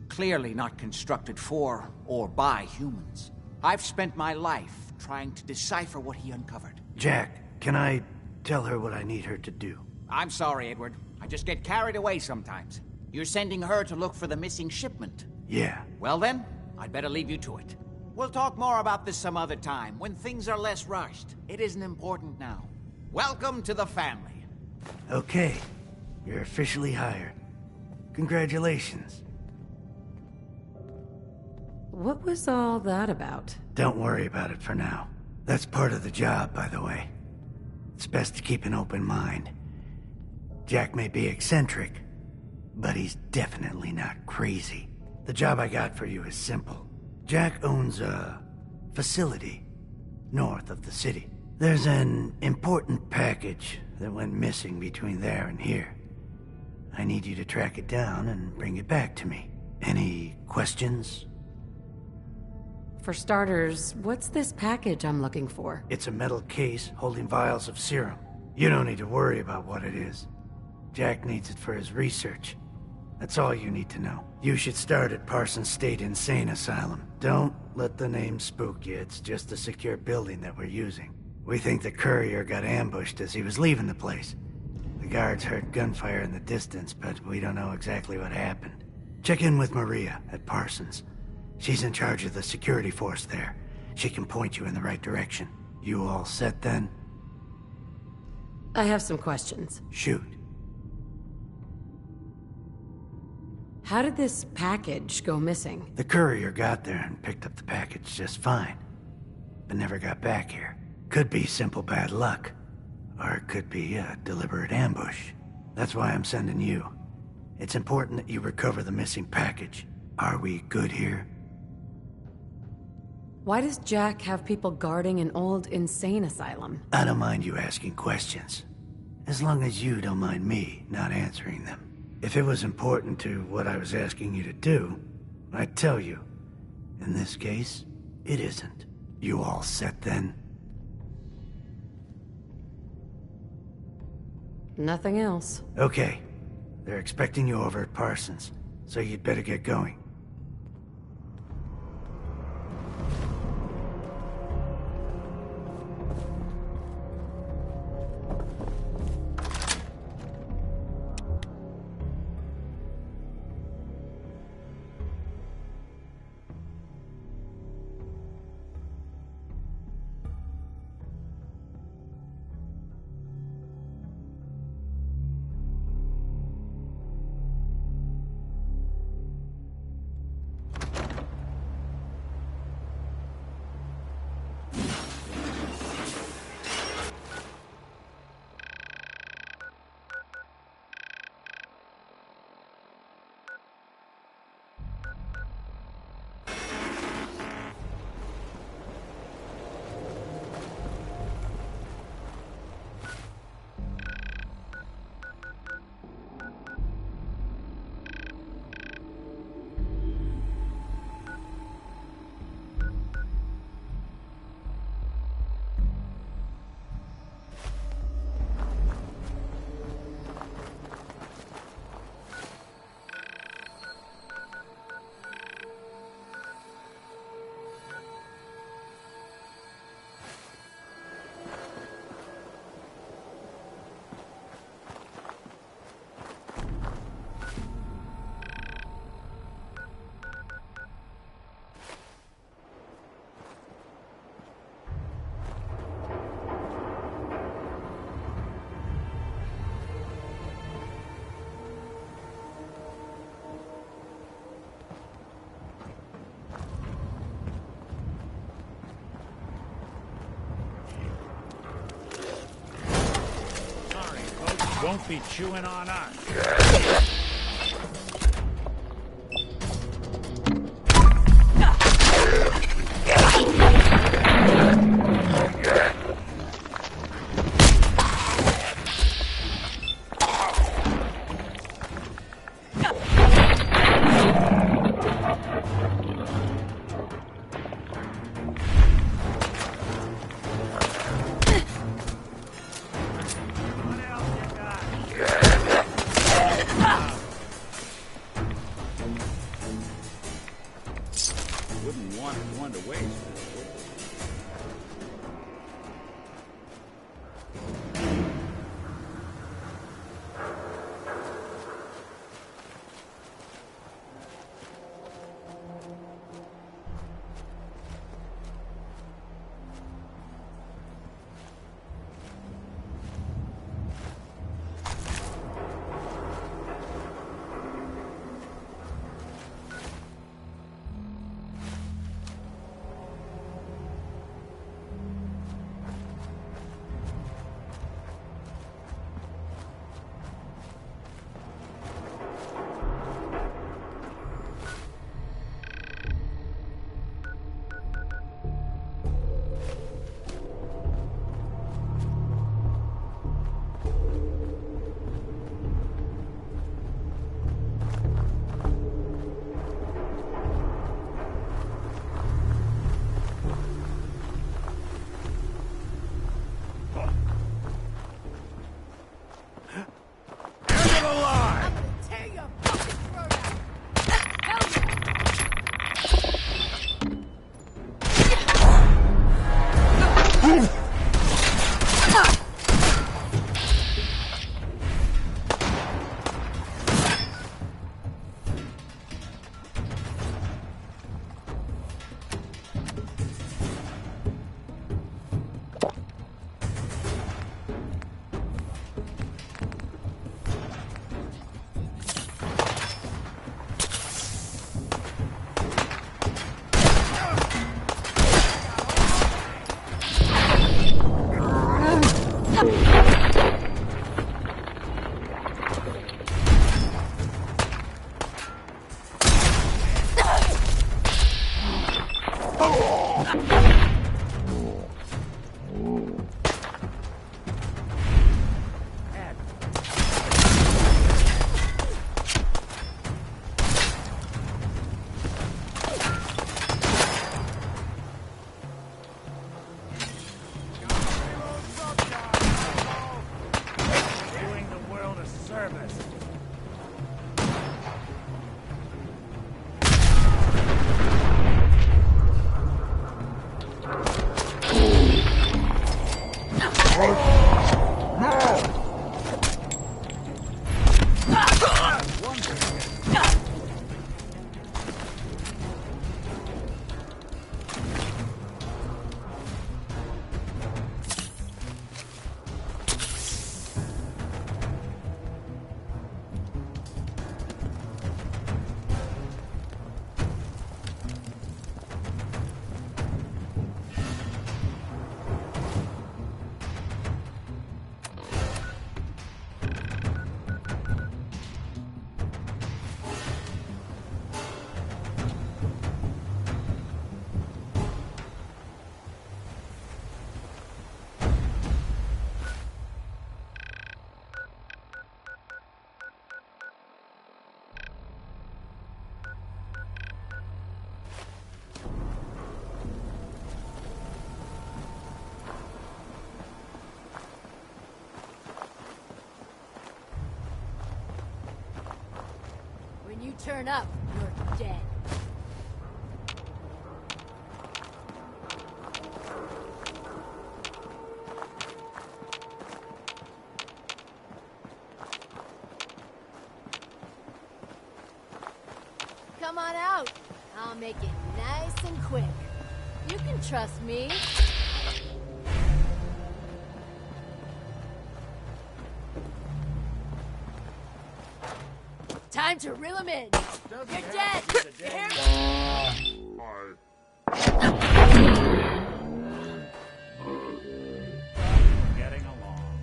Clearly not constructed for or by humans. I've spent my life trying to decipher what he uncovered. Jack, can I tell her what I need her to do? I'm sorry, Edward. I just get carried away sometimes. You're sending her to look for the missing shipment? Yeah. Well then, I'd better leave you to it. We'll talk more about this some other time, when things are less rushed. It isn't important now. Welcome to the family. Okay. You're officially hired. Congratulations. What was all that about? Don't worry about it for now. That's part of the job, by the way. It's best to keep an open mind. Jack may be eccentric, but he's definitely not crazy. The job I got for you is simple. Jack owns a facility north of the city. There's an important package that went missing between there and here. I need you to track it down and bring it back to me. Any questions? For starters, what's this package I'm looking for? It's a metal case holding vials of serum. You don't need to worry about what it is. Jack needs it for his research. That's all you need to know. You should start at Parsons State Insane Asylum. Don't let the name spook you. It's just a secure building that we're using. We think the courier got ambushed as he was leaving the place. The guards heard gunfire in the distance, but we don't know exactly what happened. Check in with Maria at Parsons. She's in charge of the security force there. She can point you in the right direction. You all set then? I have some questions. Shoot. How did this package go missing? The courier got there and picked up the package just fine, but never got back here. Could be simple bad luck, or it could be a deliberate ambush. That's why I'm sending you. It's important that you recover the missing package. Are we good here? Why does Jack have people guarding an old insane asylum? I don't mind you asking questions, as long as you don't mind me not answering them. If it was important to what I was asking you to do, I'd tell you. In this case, it isn't. You all set then? Nothing else. Okay. They're expecting you over at Parsons, so you'd better get going. Won't be chewing on us. When you turn up, you're dead. Come on out. I'll make it nice and quick. You can trust me. Time to reel him in. You're dead. You hear me? Getting along.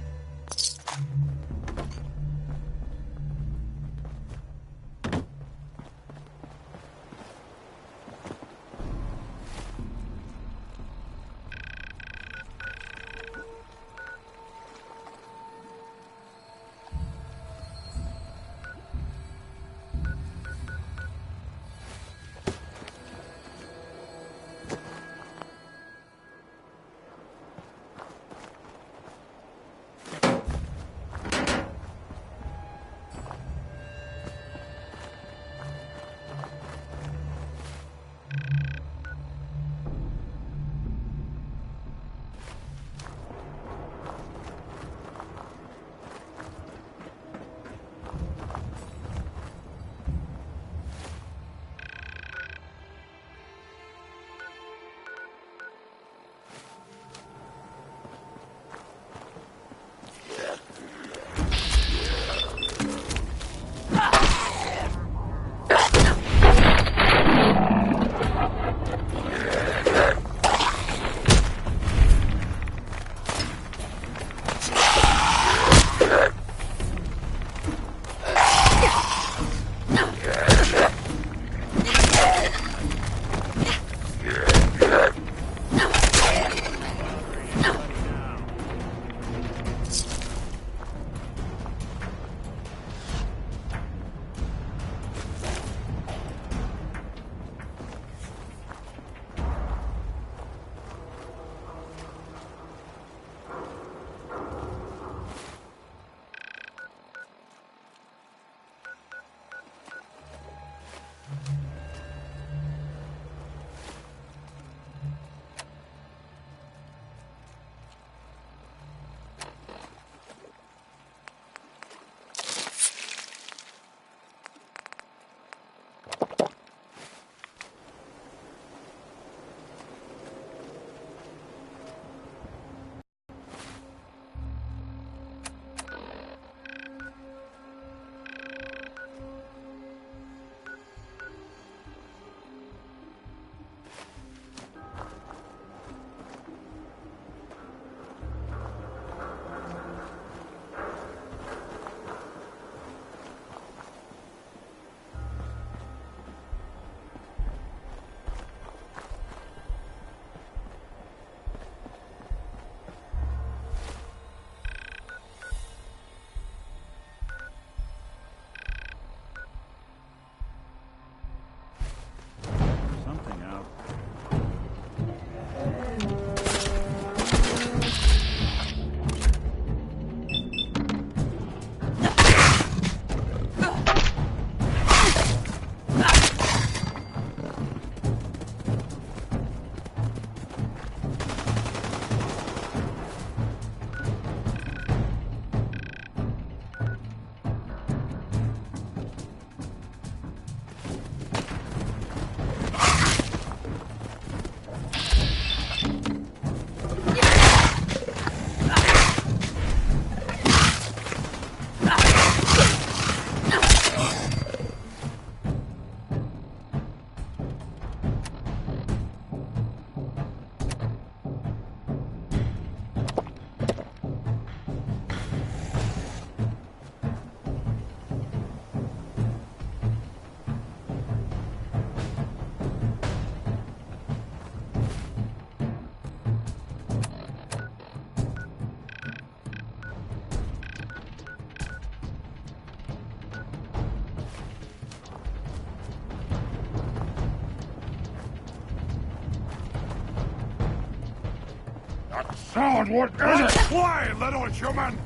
That sound, what is it? Why, little human?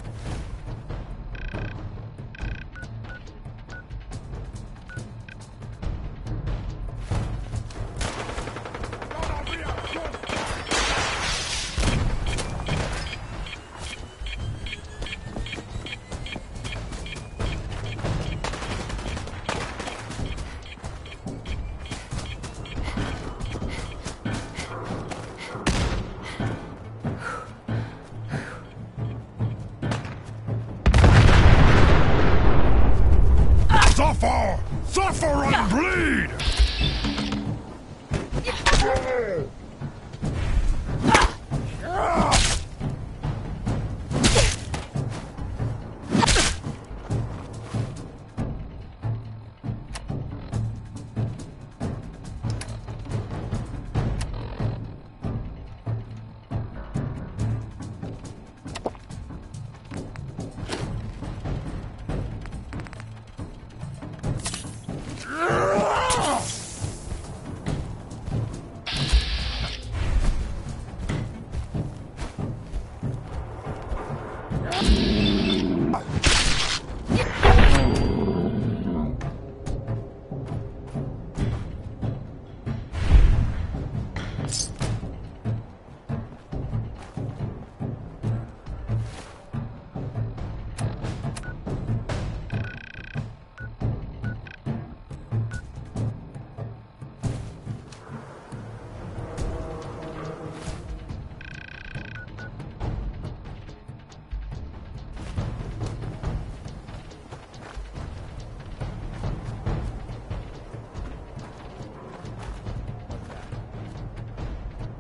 Suffer! Suffer and bleed!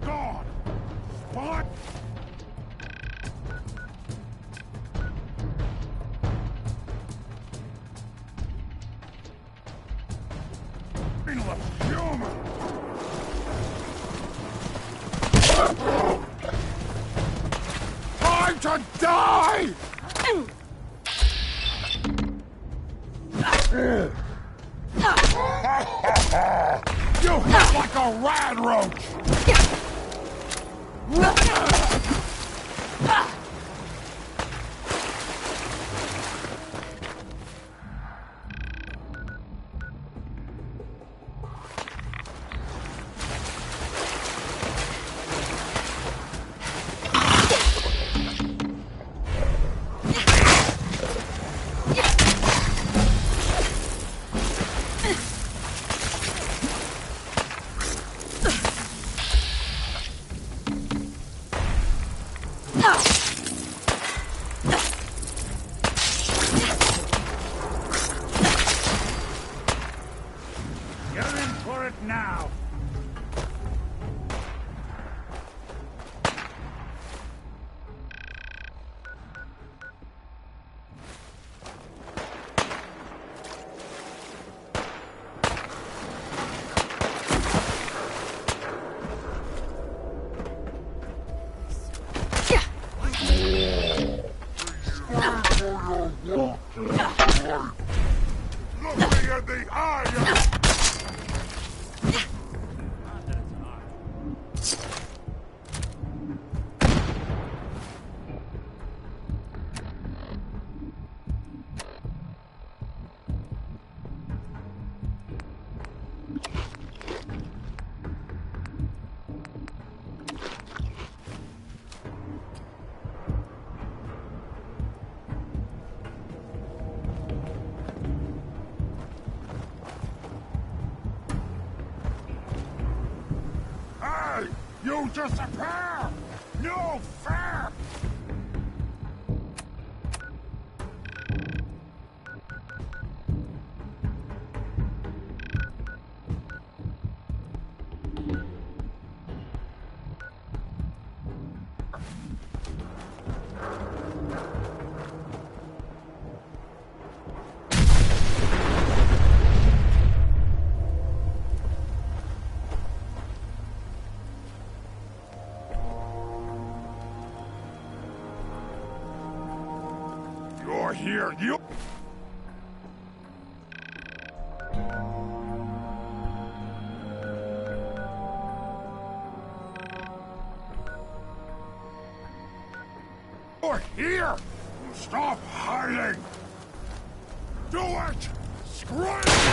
God! What? Human! Time to die! You hit like a rad roach! You're in for it now. Look me in the eye! Hey! You disappear! No fair! You're here, you... You're here! Stop hiding! Do it! Scream!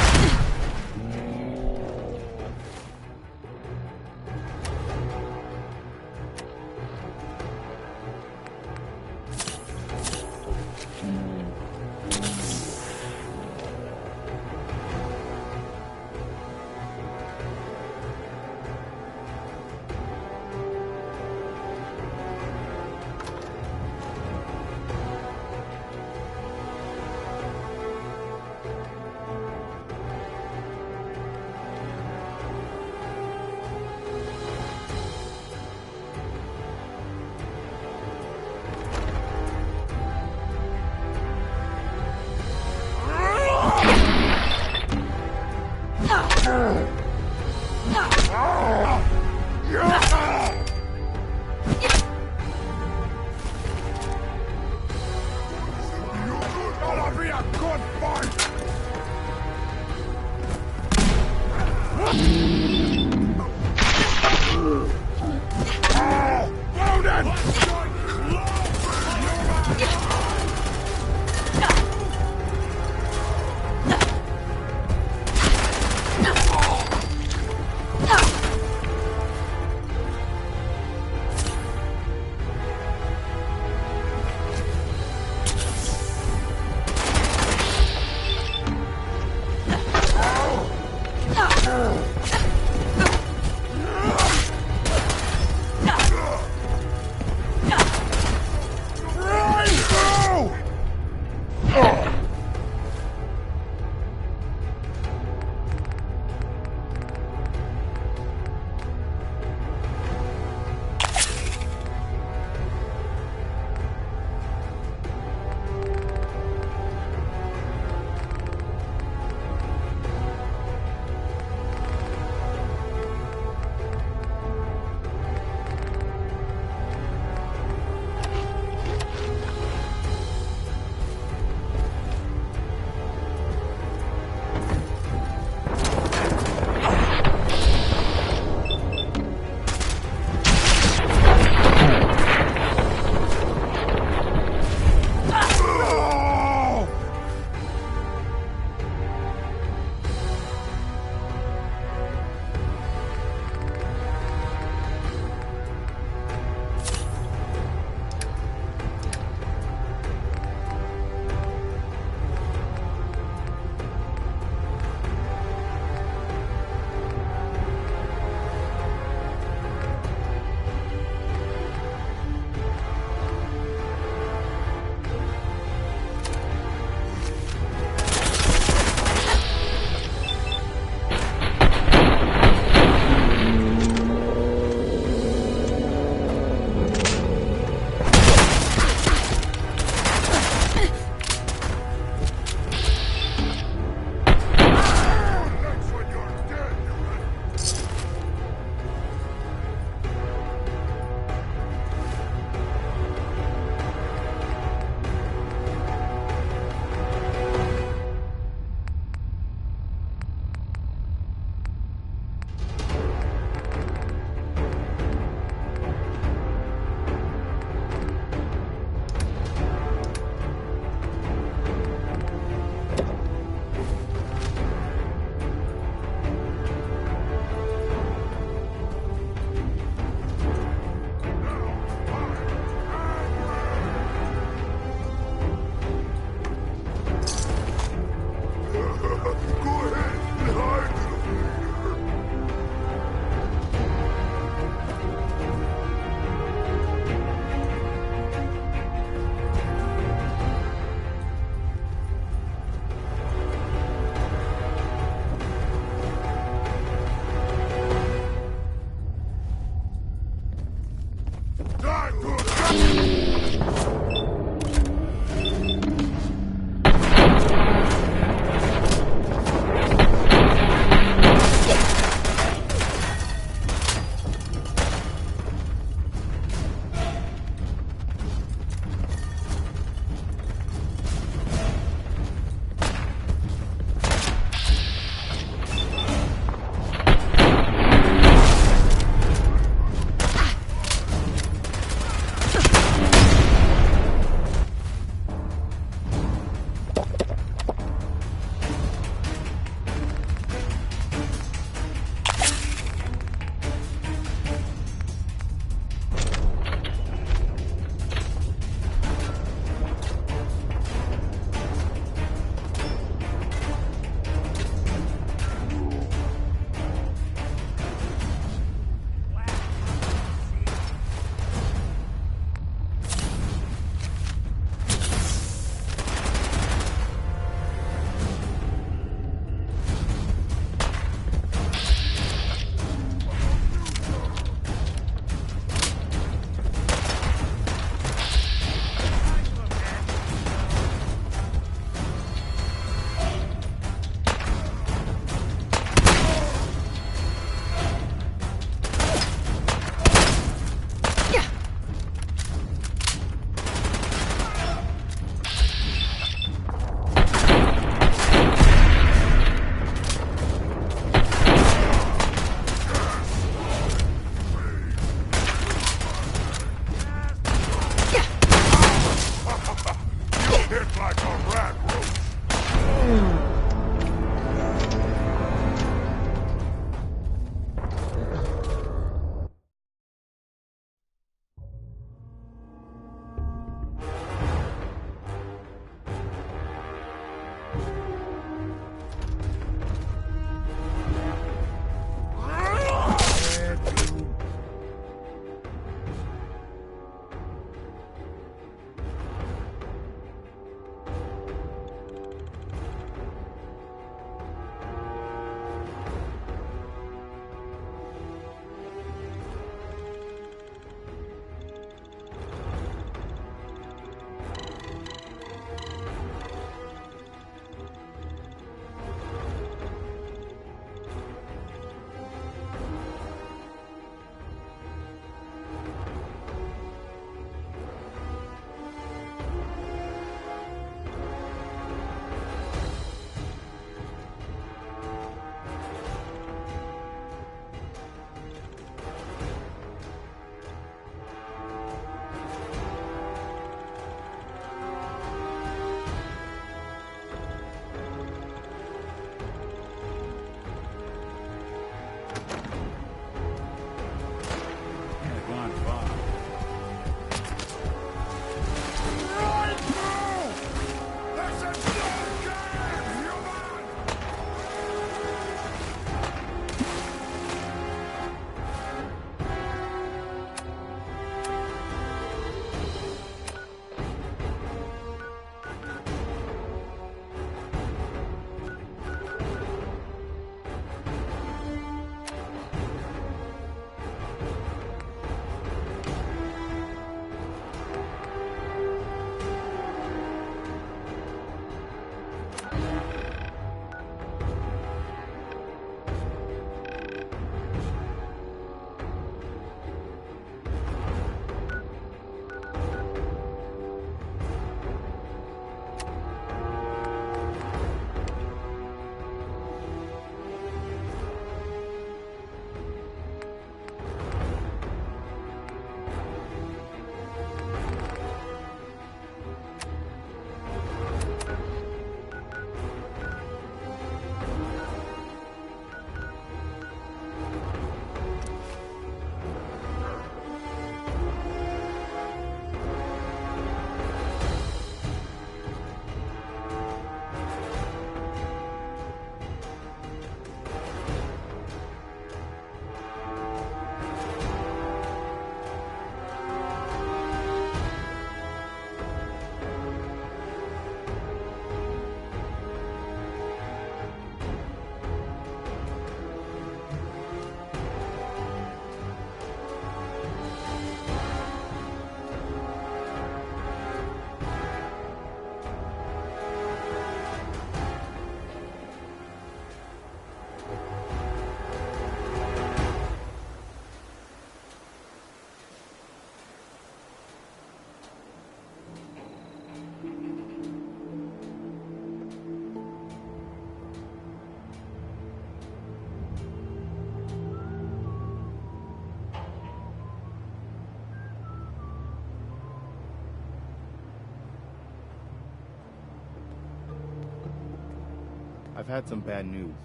I've had some bad news.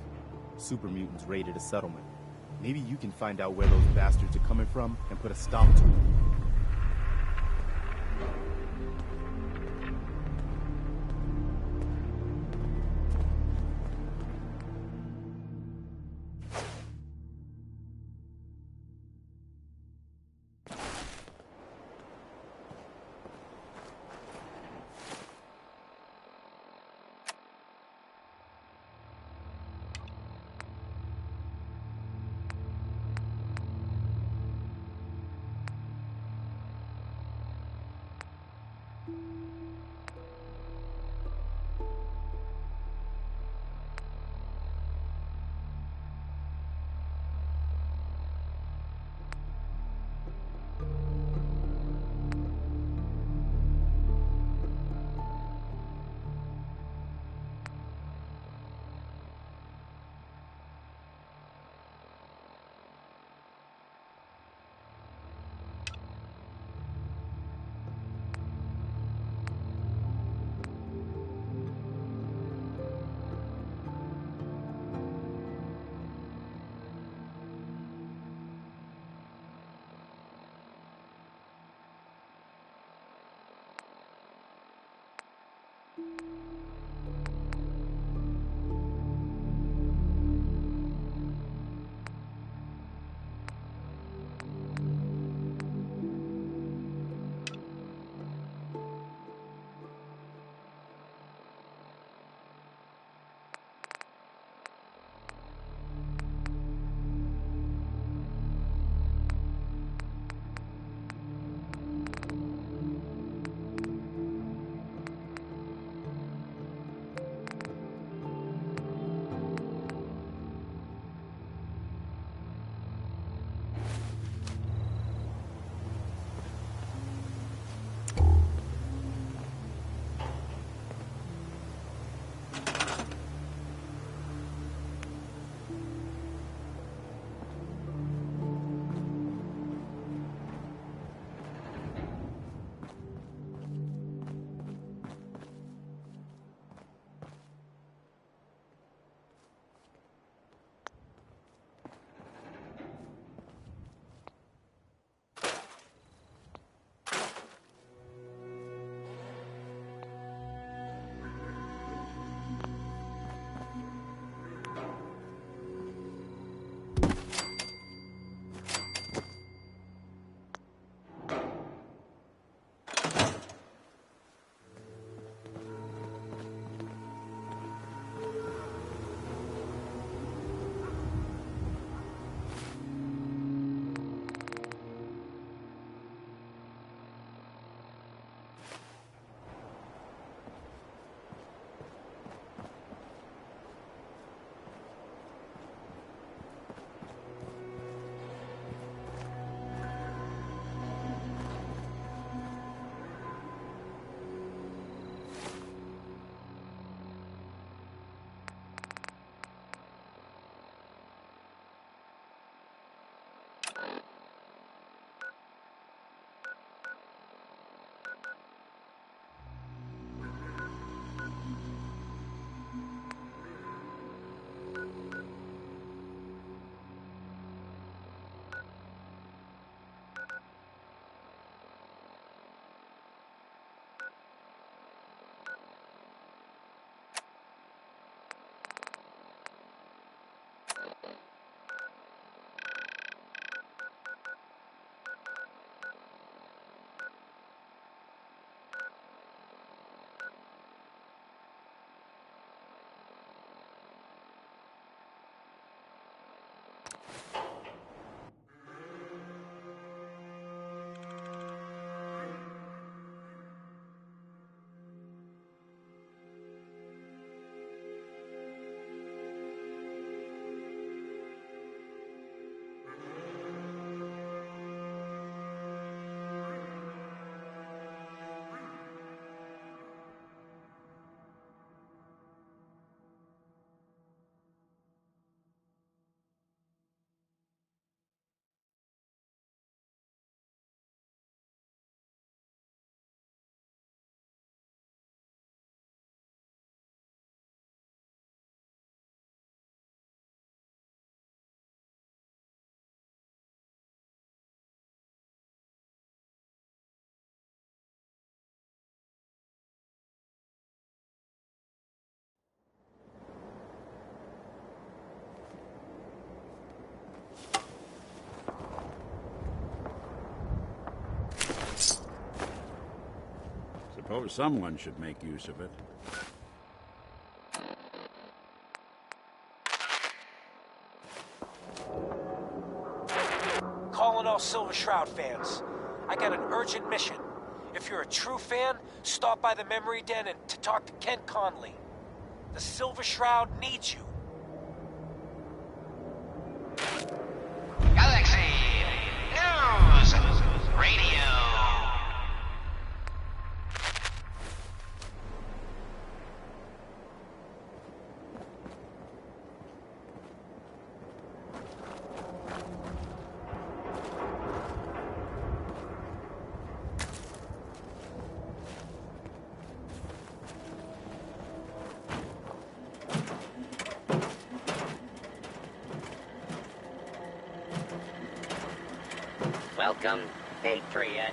Super mutants raided a settlement. Maybe you can find out where those bastards are coming from and put a stop to it. Suppose someone should make use of it. Calling all Silver Shroud fans. I got an urgent mission. If you're a true fan, stop by the Memory Den and to talk to Kent Conley. The Silver Shroud needs you. Galaxy News Radio. Welcome, Patriot,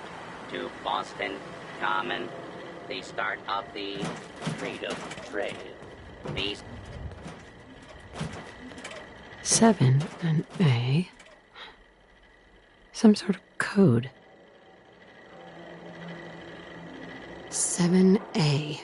to Boston Common, the start of the Freedom Trail. These 7 and A. Some sort of code. 7A.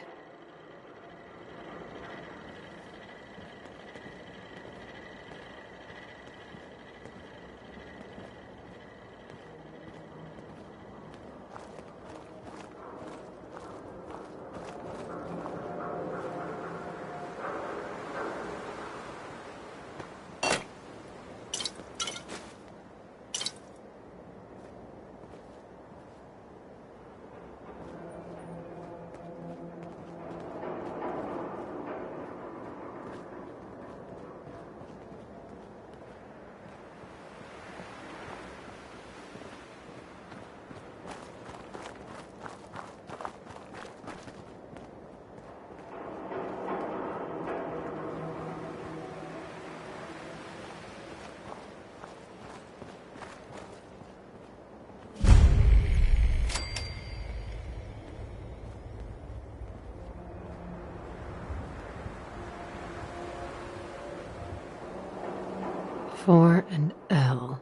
Four and L.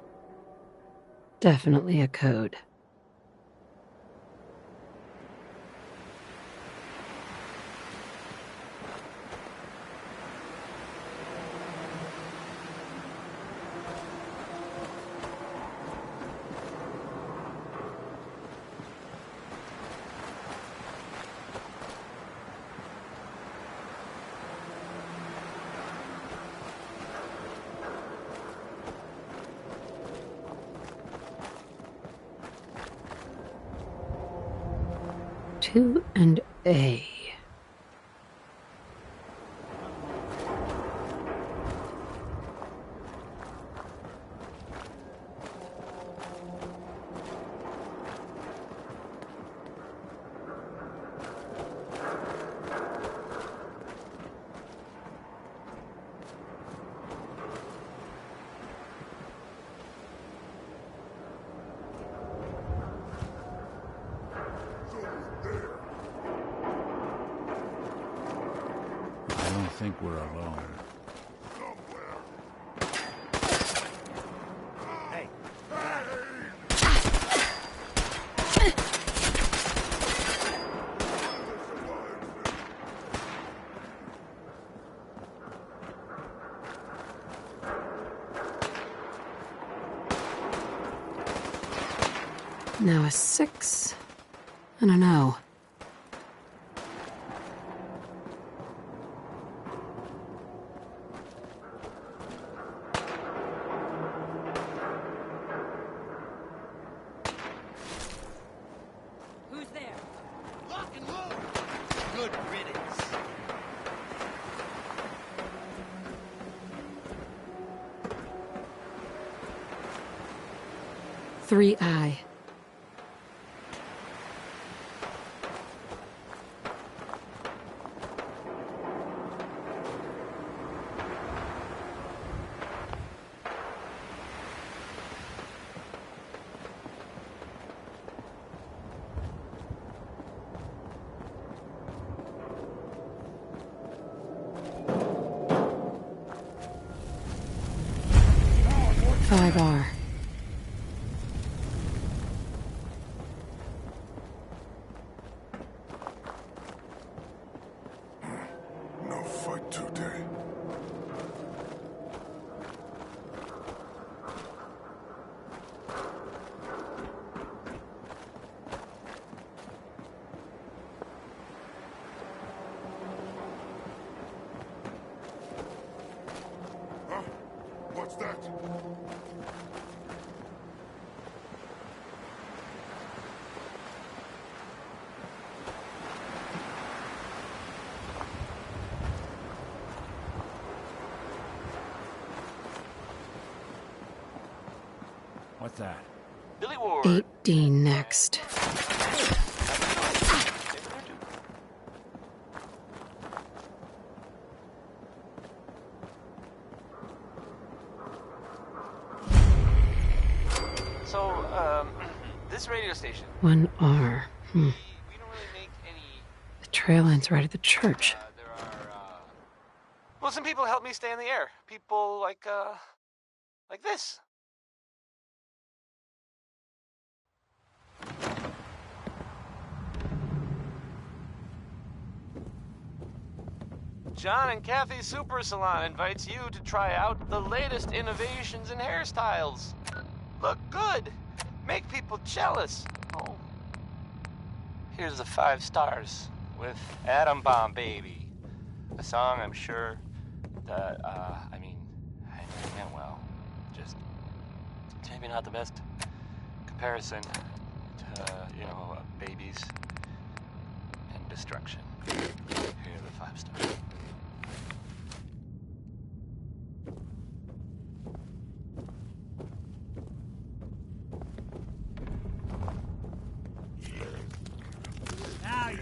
Definitely a code. Two and A. I think we're alone. Hey. Now a 6 and an O. Good riddance. Three I. Five R. fight today. Huh? What's that? What's that? Billy Ward. 8D next. So, this radio station. 1R. We don't really make any. The trail ends right at the church. Well, some people help me stay in the air. People like this. John and Kathy's Super Salon invites you to try out the latest innovations in hairstyles. Look good. Make people jealous. Oh. Here's the 5 stars with Atom Bomb Baby. A song I'm sure that, I meant well. Just maybe not the best comparison to, babies and destruction. Here are the 5 stars. Now you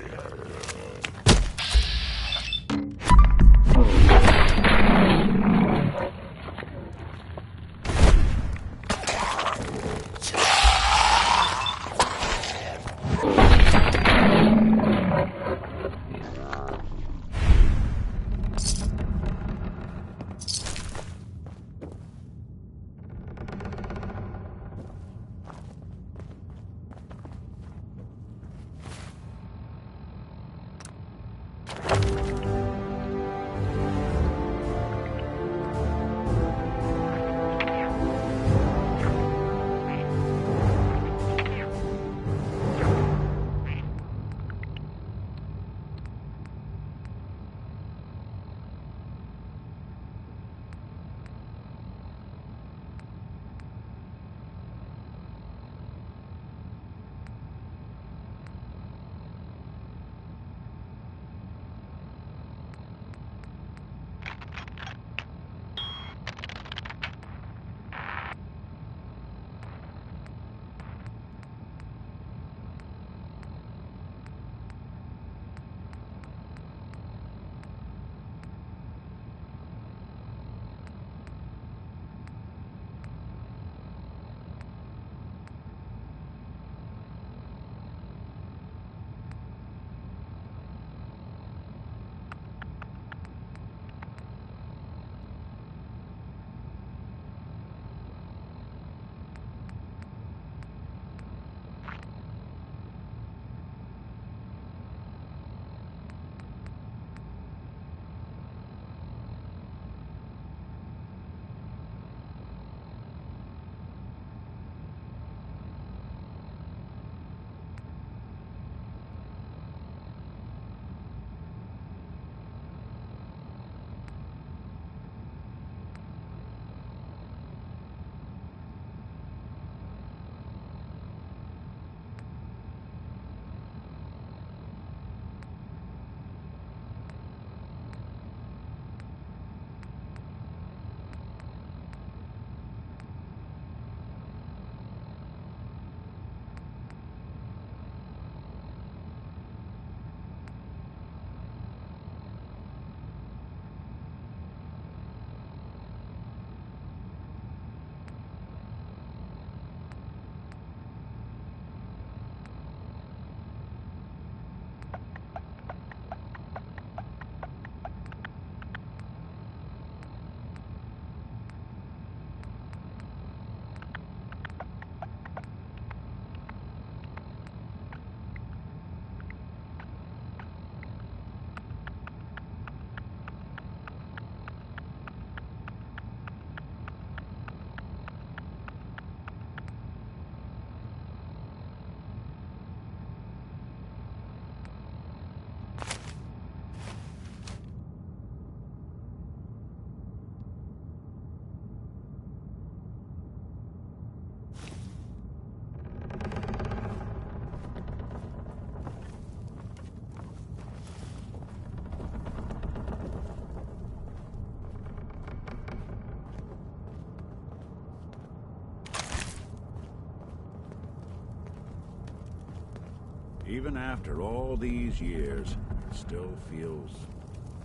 Even after all these years, it still feels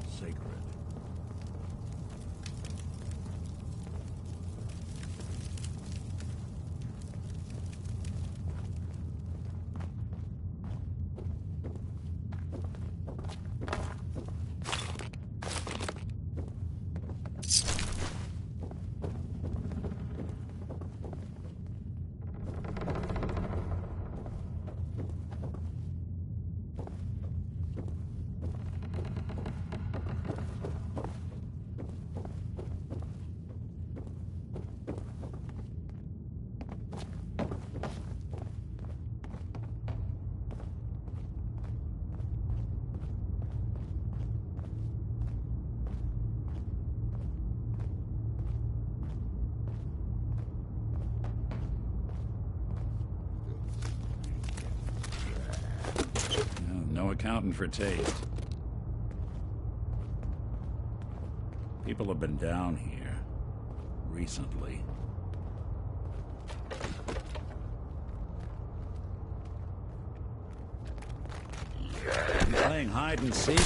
sacred. No accounting for taste. People have been down here recently. Playing hide and seek.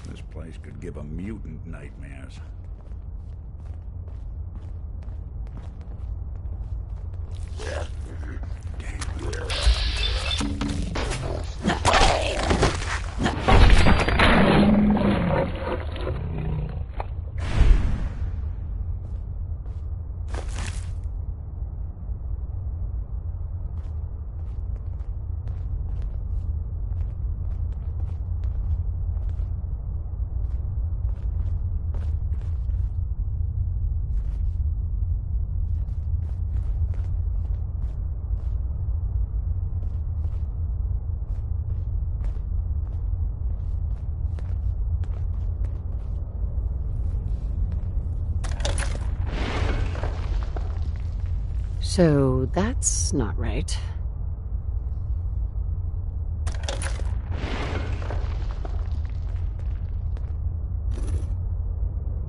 This place could give a mutant nightmares. So that's not right.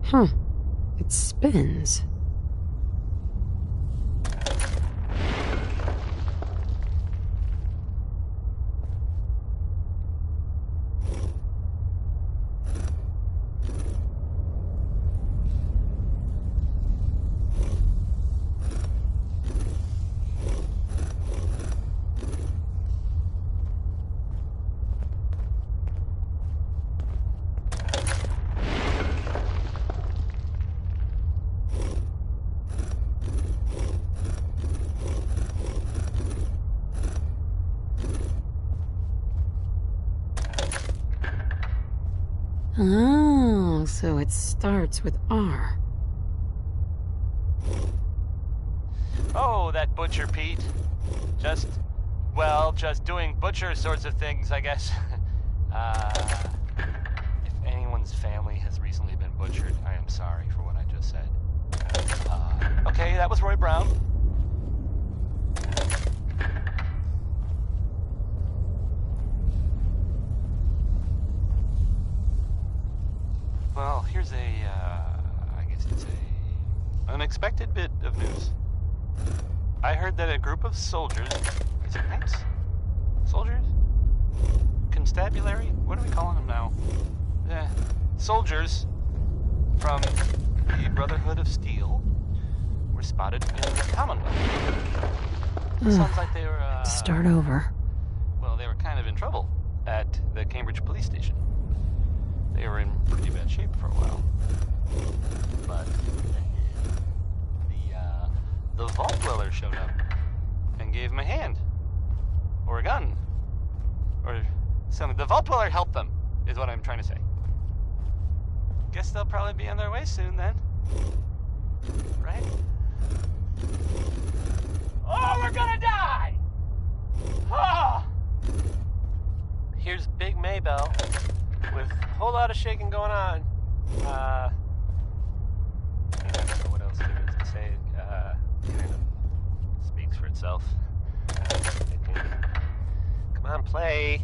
Huh. It spins. Oh, so it starts with R. Oh, that Butcher Pete. Just doing butcher sorts of things, I guess. If anyone's family has recently been butchered, I am sorry for what I just said. Okay, that was Roy Brown. Well, here's I guess it's a unexpected bit of news. I heard that a group of soldiers, is it knights? Soldiers? Constabulary? What are we calling them now? Soldiers from the Brotherhood of Steel were spotted in the Commonwealth. Sounds like they were, Start over. Well, they were kind of in trouble at the Cambridge police station. They were in pretty bad shape for a while. But the Vault Dweller showed up. him a hand. Or a gun. Or something. The Vault Dweller helped them, is what I'm trying to say. Guess they'll probably be on their way soon then. Right? Oh, we're gonna die! Oh! Here's Big Maybell with a whole lot of shaking going on. I don't know what else there is to say. Kind of speaks for itself. I think. Come on, play.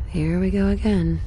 Here we go again.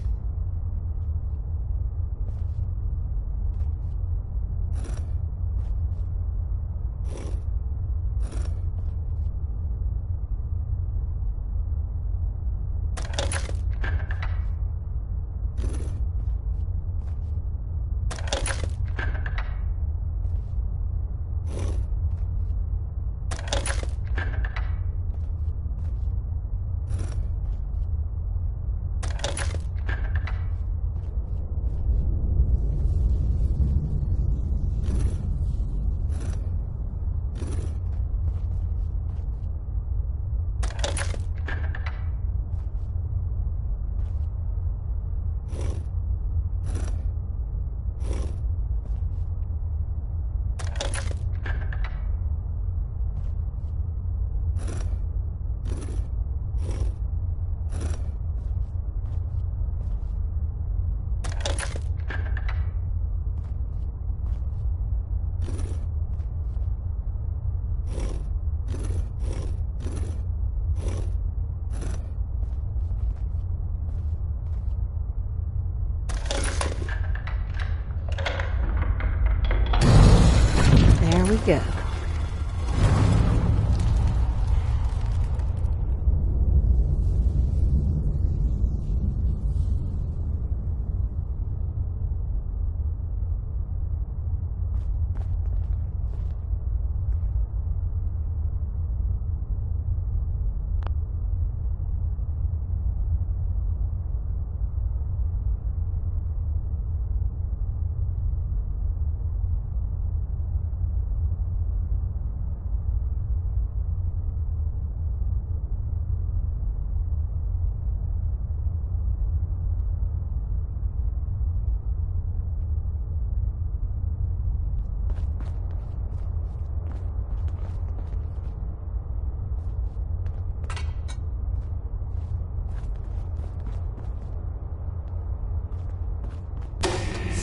There we go.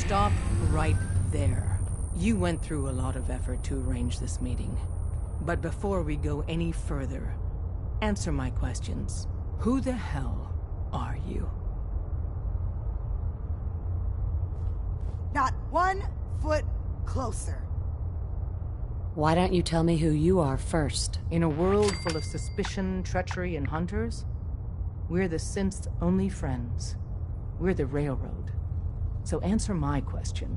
Stop right there. You went through a lot of effort to arrange this meeting. But before we go any further, answer my questions. Who the hell are you? Not 1 foot closer. Why don't you tell me who you are first? In a world full of suspicion, treachery, and hunters, we're the synth's only friends. We're the Railroad. So answer my question.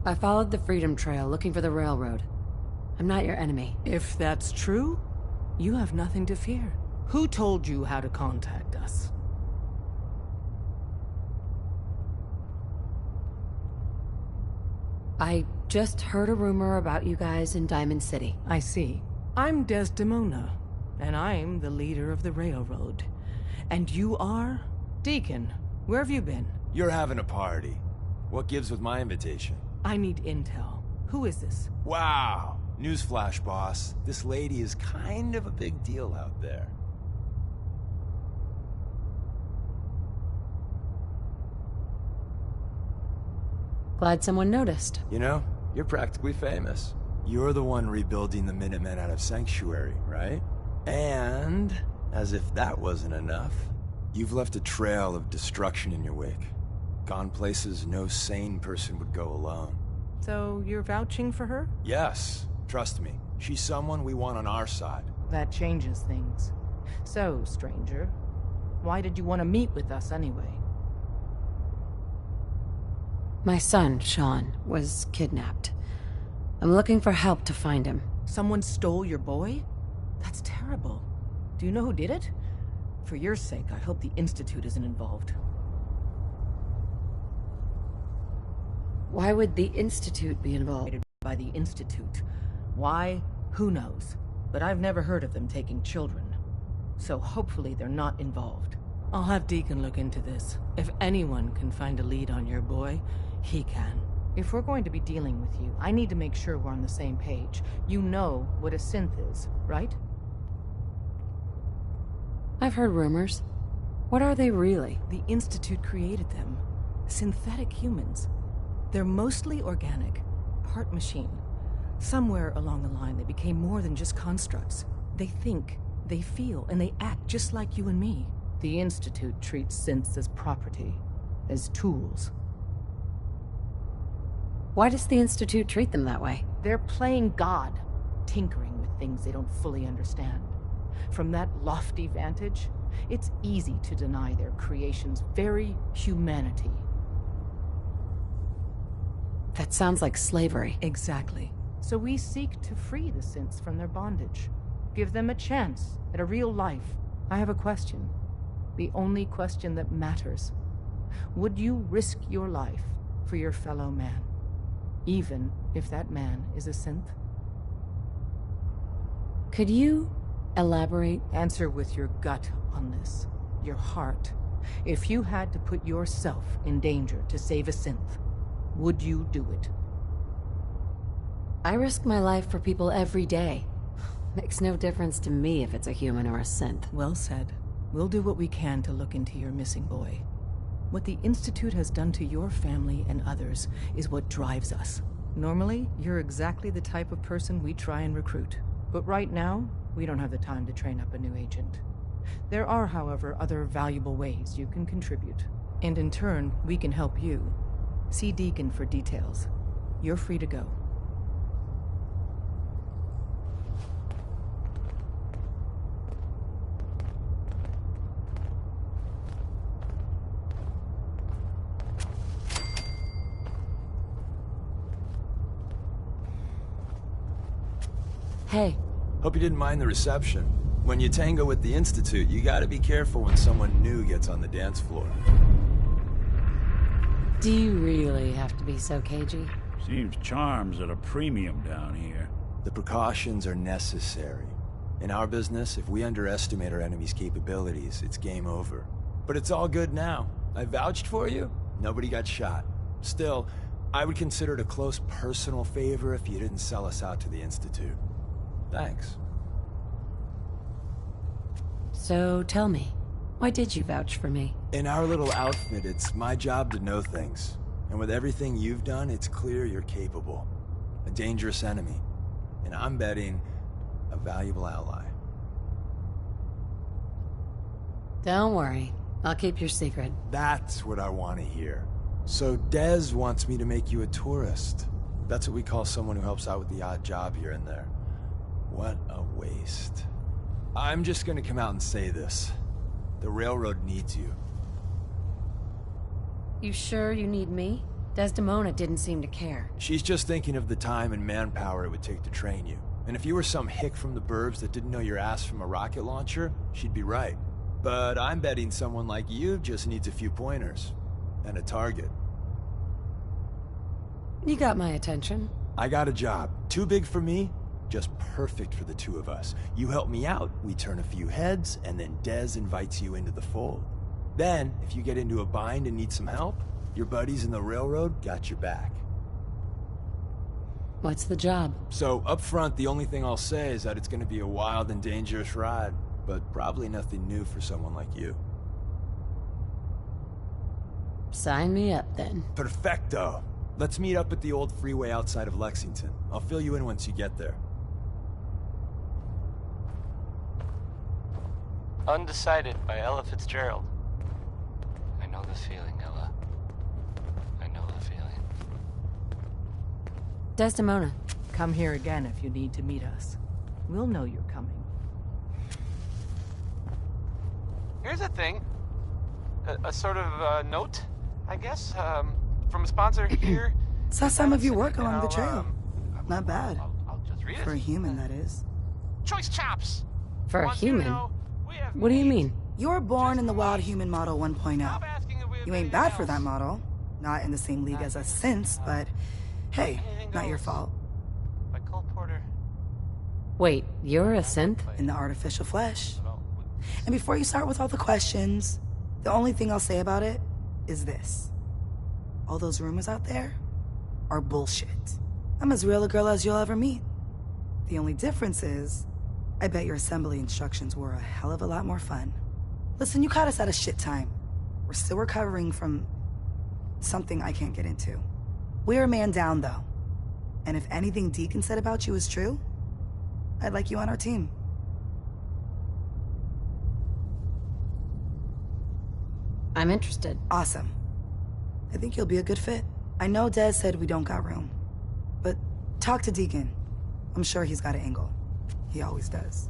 I followed the Freedom Trail looking for the Railroad. I'm not your enemy. If that's true, you have nothing to fear. Who told you how to contact us? I just heard a rumor about you guys in Diamond City. I see. I'm Desdemona, and I'm the leader of the Railroad. And you are? Deacon, where have you been? You're having a party. What gives with my invitation? I need intel. Who is this? Wow. Newsflash, boss. This lady is kind of a big deal out there. Glad someone noticed. You know, you're practically famous. You're the one rebuilding the Minutemen out of Sanctuary, right? And, as if that wasn't enough, you've left a trail of destruction in your wake. Gone places no sane person would go alone. So you're vouching for her? Yes, trust me. She's someone we want on our side. That changes things. So, stranger, why did you want to meet with us anyway? My son, Sean, was kidnapped. I'm looking for help to find him. Someone stole your boy? That's terrible. Do you know who did it? For your sake, I hope the Institute isn't involved. Why would the Institute be involved? By the Institute. Why? Who knows? But I've never heard of them taking children. So hopefully they're not involved. I'll have Deacon look into this. If anyone can find a lead on your boy, he can. If we're going to be dealing with you, I need to make sure we're on the same page. You know what a synth is, right? I've heard rumors. What are they really? The Institute created them. Synthetic humans. They're mostly organic, part machine. Somewhere along the line, they became more than just constructs. They think, they feel, and they act just like you and me. The Institute treats synths as property, as tools. Why does the Institute treat them that way? They're playing God, tinkering with things they don't fully understand. From that lofty vantage, it's easy to deny their creation's very humanity. That sounds like slavery. Exactly. So we seek to free the synths from their bondage. Give them a chance at a real life. I have a question. The only question that matters. Would you risk your life for your fellow man? Even if that man is a synth? Could you elaborate? Answer with your gut on this. Your heart. If you had to put yourself in danger to save a synth, would you do it? I risk my life for people every day. Makes no difference to me if it's a human or a synth. Well said. We'll do what we can to look into your missing boy. What the Institute has done to your family and others is what drives us. Normally, you're exactly the type of person we try and recruit. But right now, we don't have the time to train up a new agent. There are, however, other valuable ways you can contribute. And in turn, we can help you. See Deacon for details. You're free to go. Hey. Hope you didn't mind the reception. When you tango with the Institute, you gotta be careful when someone new gets on the dance floor. Do you really have to be so cagey? Seems charm's at a premium down here. The precautions are necessary. In our business, if we underestimate our enemy's capabilities, it's game over. But it's all good now. I vouched for you. Nobody got shot. Still, I would consider it a close personal favor if you didn't sell us out to the Institute. Thanks. So tell me, why did you vouch for me? In our little outfit, it's my job to know things. And with everything you've done, it's clear you're capable. A dangerous enemy. And I'm betting a valuable ally. Don't worry. I'll keep your secret. That's what I want to hear. So Dez wants me to make you a tourist. That's what we call someone who helps out with the odd job here and there. What a waste. I'm just gonna come out and say this. The railroad needs you. You sure you need me? Desdemona didn't seem to care. She's just thinking of the time and manpower it would take to train you. And if you were some hick from the burbs that didn't know your ass from a rocket launcher, she'd be right. But I'm betting someone like you just needs a few pointers. And a target. You got my attention. I got a job. Too big for me, just perfect for the two of us. You help me out, we turn a few heads, and then Dez invites you into the fold. Then, if you get into a bind and need some help, your buddies in the railroad got your back. What's the job? So, up front, the only thing I'll say is that it's gonna be a wild and dangerous ride, but probably nothing new for someone like you. Sign me up, then. Perfecto! Let's meet up at the old freeway outside of Lexington. I'll fill you in once you get there. Undecided by Ella Fitzgerald. I know the feeling, Ella. I know the feeling. Desdemona. Come here again if you need to meet us. We'll know you're coming. Here's a thing. A sort of note, I guess, from a sponsor here. Saw some of your work along the trail. Not bad. I'll just read it. For a human, that is. Choice chops! For a human? What do you mean? You were born in the Wild Human Model 1.0. You ain't bad for that model. Not in the same league as us since, but hey, not your fault. By Cole Porter. Wait, you're a synth? In the artificial flesh. And before you start with all the questions, the only thing I'll say about it is this. All those rumors out there are bullshit. I'm as real a girl as you'll ever meet. The only difference is, I bet your assembly instructions were a hell of a lot more fun. Listen, you caught us at a shit time. We're still recovering from something I can't get into. We're a man down, though. And if anything Deacon said about you is true, I'd like you on our team. I'm interested. Awesome. I think you'll be a good fit. I know Des said we don't got room, but talk to Deacon. I'm sure he's got an angle. He always does.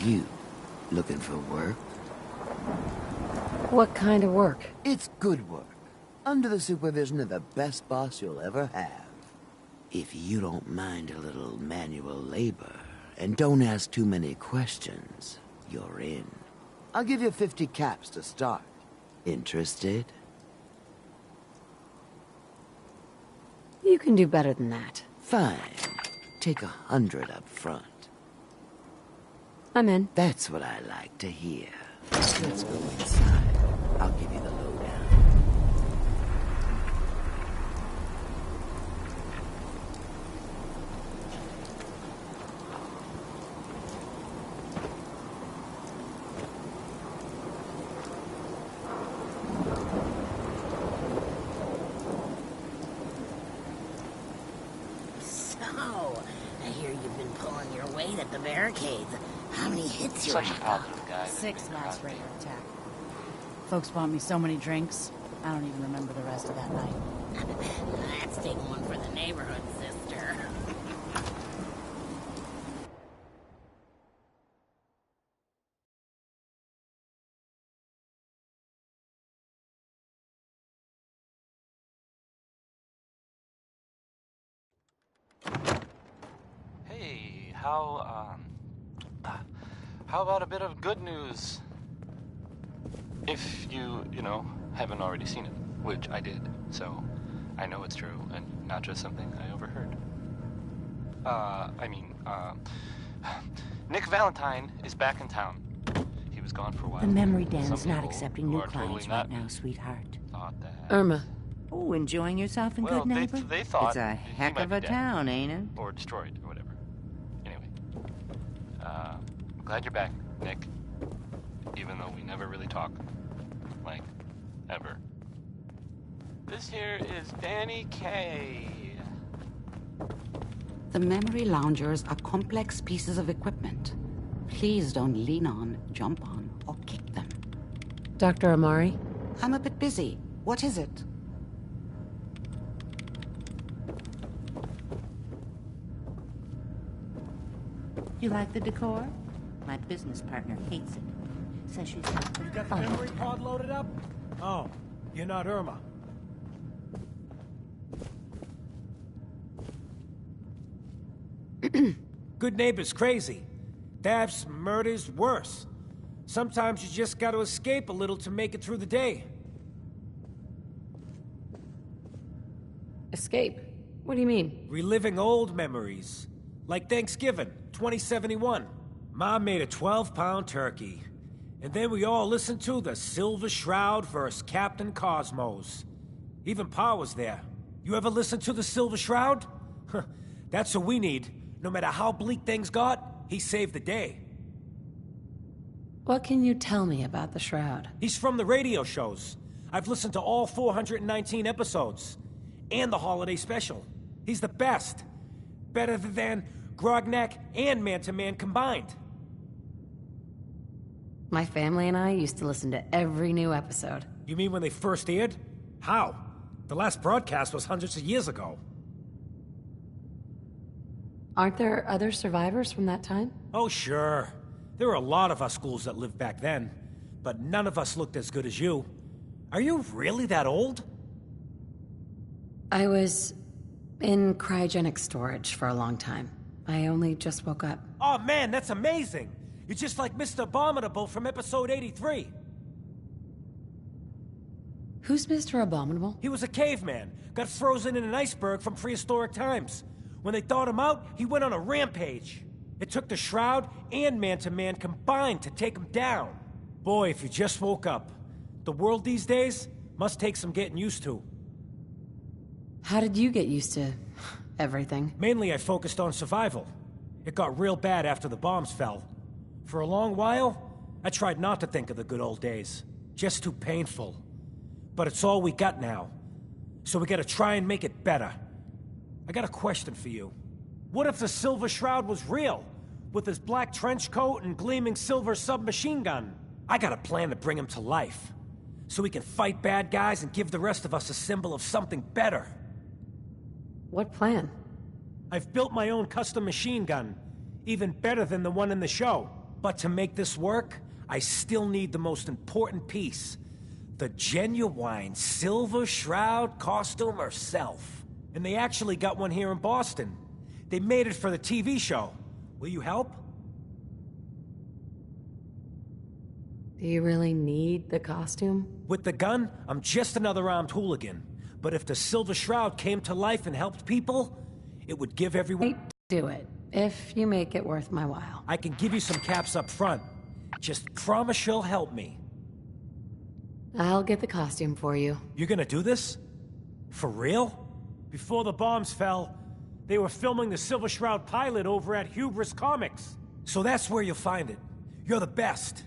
you looking for work? What kind of work? It's good work, under the supervision of the best boss you'll ever have. If you don't mind a little manual labor, and don't ask too many questions, you're in. I'll give you 50 caps to start. Interested? You can do better than that. Fine. Take 100 up front. I'm in. That's what I like to hear. Let's go inside. I'll give you the lowdown. So, I hear you've been pulling your weight at the barricades. How many hits you Such a have? positive guy. 6 last raid attack. Folks bought me so many drinks, I don't even remember the rest of that night. Let's take one for the neighborhood, sister. Hey, how about a bit of good news? If you haven't already seen it, which I did, so I know it's true and not just something I overheard. Nick Valentine is back in town. He was gone for a while. The memory Some den's not people accepting who new are totally clients not right now, sweetheart. thought that. Irma. Oh, enjoying yourself in Well, good neighbor? they thought it's a he heck might of be a dead. town, ain't it? Or destroyed, or whatever. Anyway. I'm glad you're back, Nick. Even though we never really talk. Like, ever. This here is Danny Kaye. The memory loungers are complex pieces of equipment. Please don't lean on, jump on, or kick them. Dr. Amari? I'm a bit busy. What is it? You like the decor? My business partner hates it. Says she's not You got the memory pod loaded up? Oh, you're not Irma. Good neighbor's crazy. Thefts, murders, worse. Sometimes you just gotta escape a little to make it through the day. Escape? What do you mean? Reliving old memories. Like Thanksgiving, 2071. Mom made a 12-pound turkey. And then we all listened to the Silver Shroud vs. Captain Cosmos. Even Pa was there. You ever listen to the Silver Shroud? That's what we need. No matter how bleak things got, he saved the day. What can you tell me about the Shroud? He's from the radio shows. I've listened to all 419 episodes. And the holiday special. He's the best. Better than Grognak and Man-to-Man combined. My family and I used to listen to every new episode. You mean when they first aired? How? The last broadcast was hundreds of years ago. Aren't there other survivors from that time? Oh, sure. There were a lot of us schools that lived back then, but none of us looked as good as you. Are you really that old? I was in cryogenic storage for a long time. I only just woke up. Oh man, that's amazing! You're just like Mr. Abominable from episode 83. Who's Mr. Abominable? He was a caveman, got frozen in an iceberg from prehistoric times. When they thawed him out, he went on a rampage. It took the Shroud and Man-to-Man combined to take him down. Boy, if you just woke up. The world these days must take some getting used to. How did you get used to everything? Mainly I focused on survival. It got real bad after the bombs fell. For a long while, I tried not to think of the good old days. Just too painful. But it's all we got now. So we gotta try and make it better. I got a question for you. What if the Silver Shroud was real? With his black trench coat and gleaming silver submachine gun? I got a plan to bring him to life. So we can fight bad guys and give the rest of us a symbol of something better. What plan? I've built my own custom machine gun. Even better than the one in the show. But to make this work, I still need the most important piece. The genuine Silver Shroud costume herself. And they actually got one here in Boston. They made it for the TV show. Will you help? Do you really need the costume? With the gun, I'm just another armed hooligan. But if the Silver Shroud came to life and helped people, it would give everyone... Do it, if you make it worth my while. I can give you some caps up front. Just promise she'll help me. I'll get the costume for you. You're gonna do this? For real? Before the bombs fell, they were filming the Silver Shroud pilot over at Hubris Comics. So that's where you'll find it. You're the best.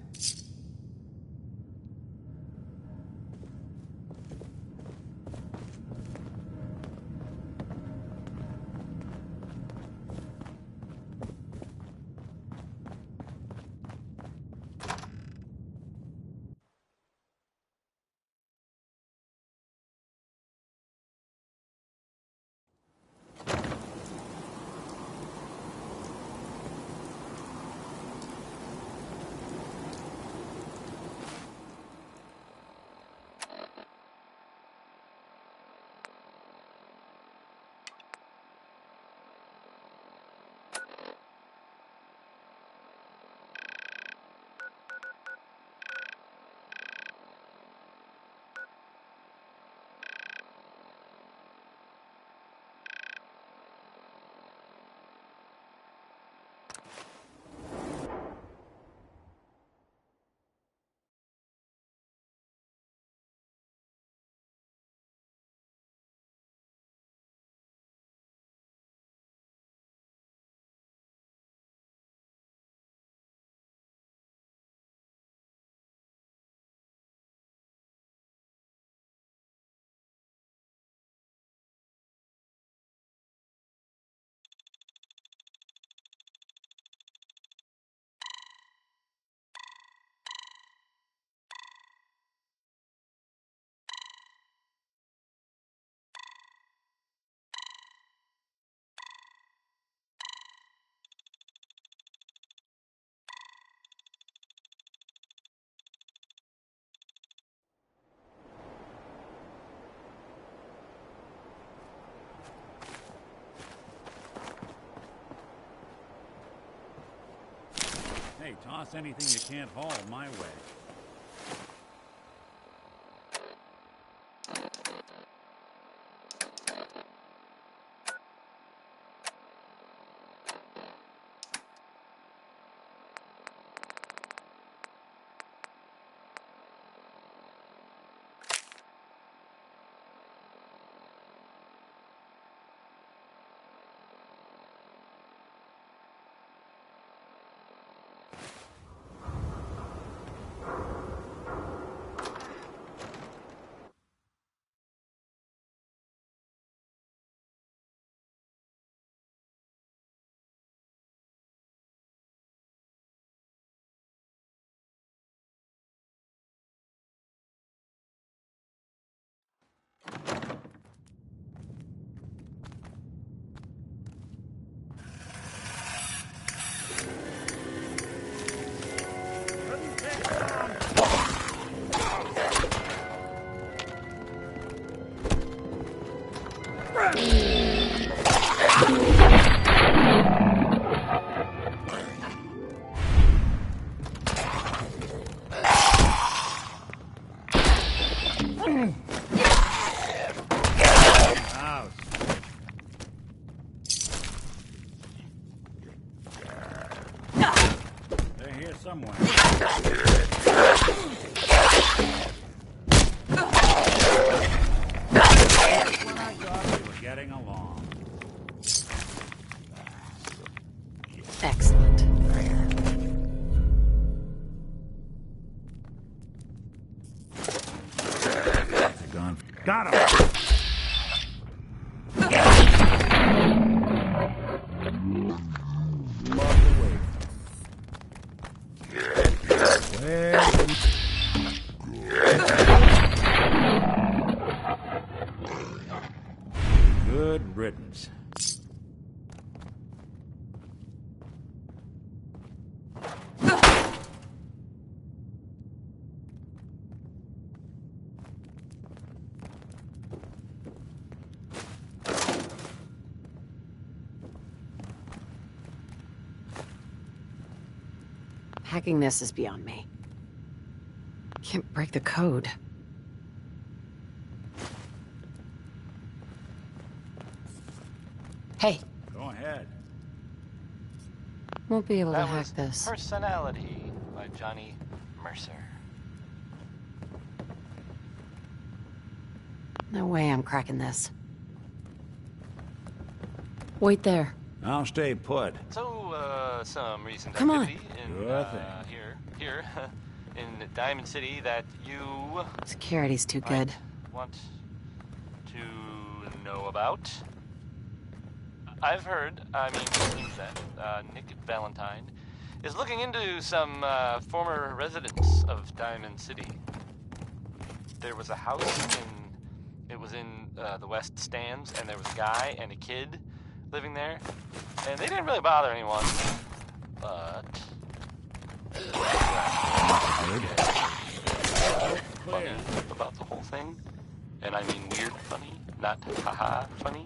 Hey, toss anything you can't haul my way. Excellent. Gone. Got him! Good riddance. Hacking this is beyond me. Can't break the code. Hey. Go ahead. Won't be able to That hack was this. Personality by Johnny Mercer. No way I'm cracking this. Wait there. I'll stay put. So, some recent Come on. activity in, here, in Diamond City that you... Security's too good. want to know about. I've heard, it seems that Nick Valentine is looking into some former residents of Diamond City. There was a house it was in the West Stands, and there was a guy and a kid living there, and they didn't really bother anyone, but... funny about the whole thing, and I mean weird funny, not haha funny.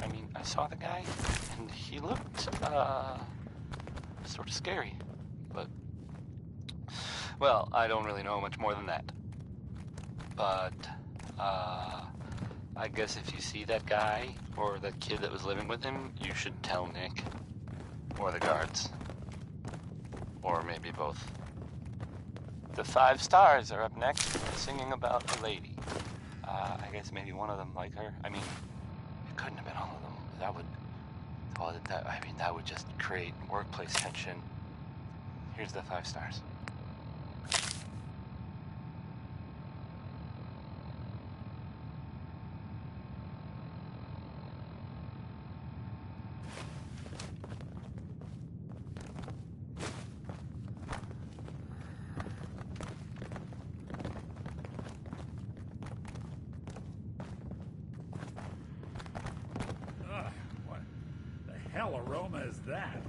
I mean, I saw the guy, and he looked, sort of scary, but... Well, I don't really know much more than that. But, I guess if you see that guy, or that kid that was living with him, you should tell Nick. Or the guards. Or maybe both. The 5 stars are up next, singing about a lady. I guess maybe one of them like her. I mean, it couldn't have been all of them. That would, that would just create workplace tension. Here's the 5 stars. What the hell aroma is that?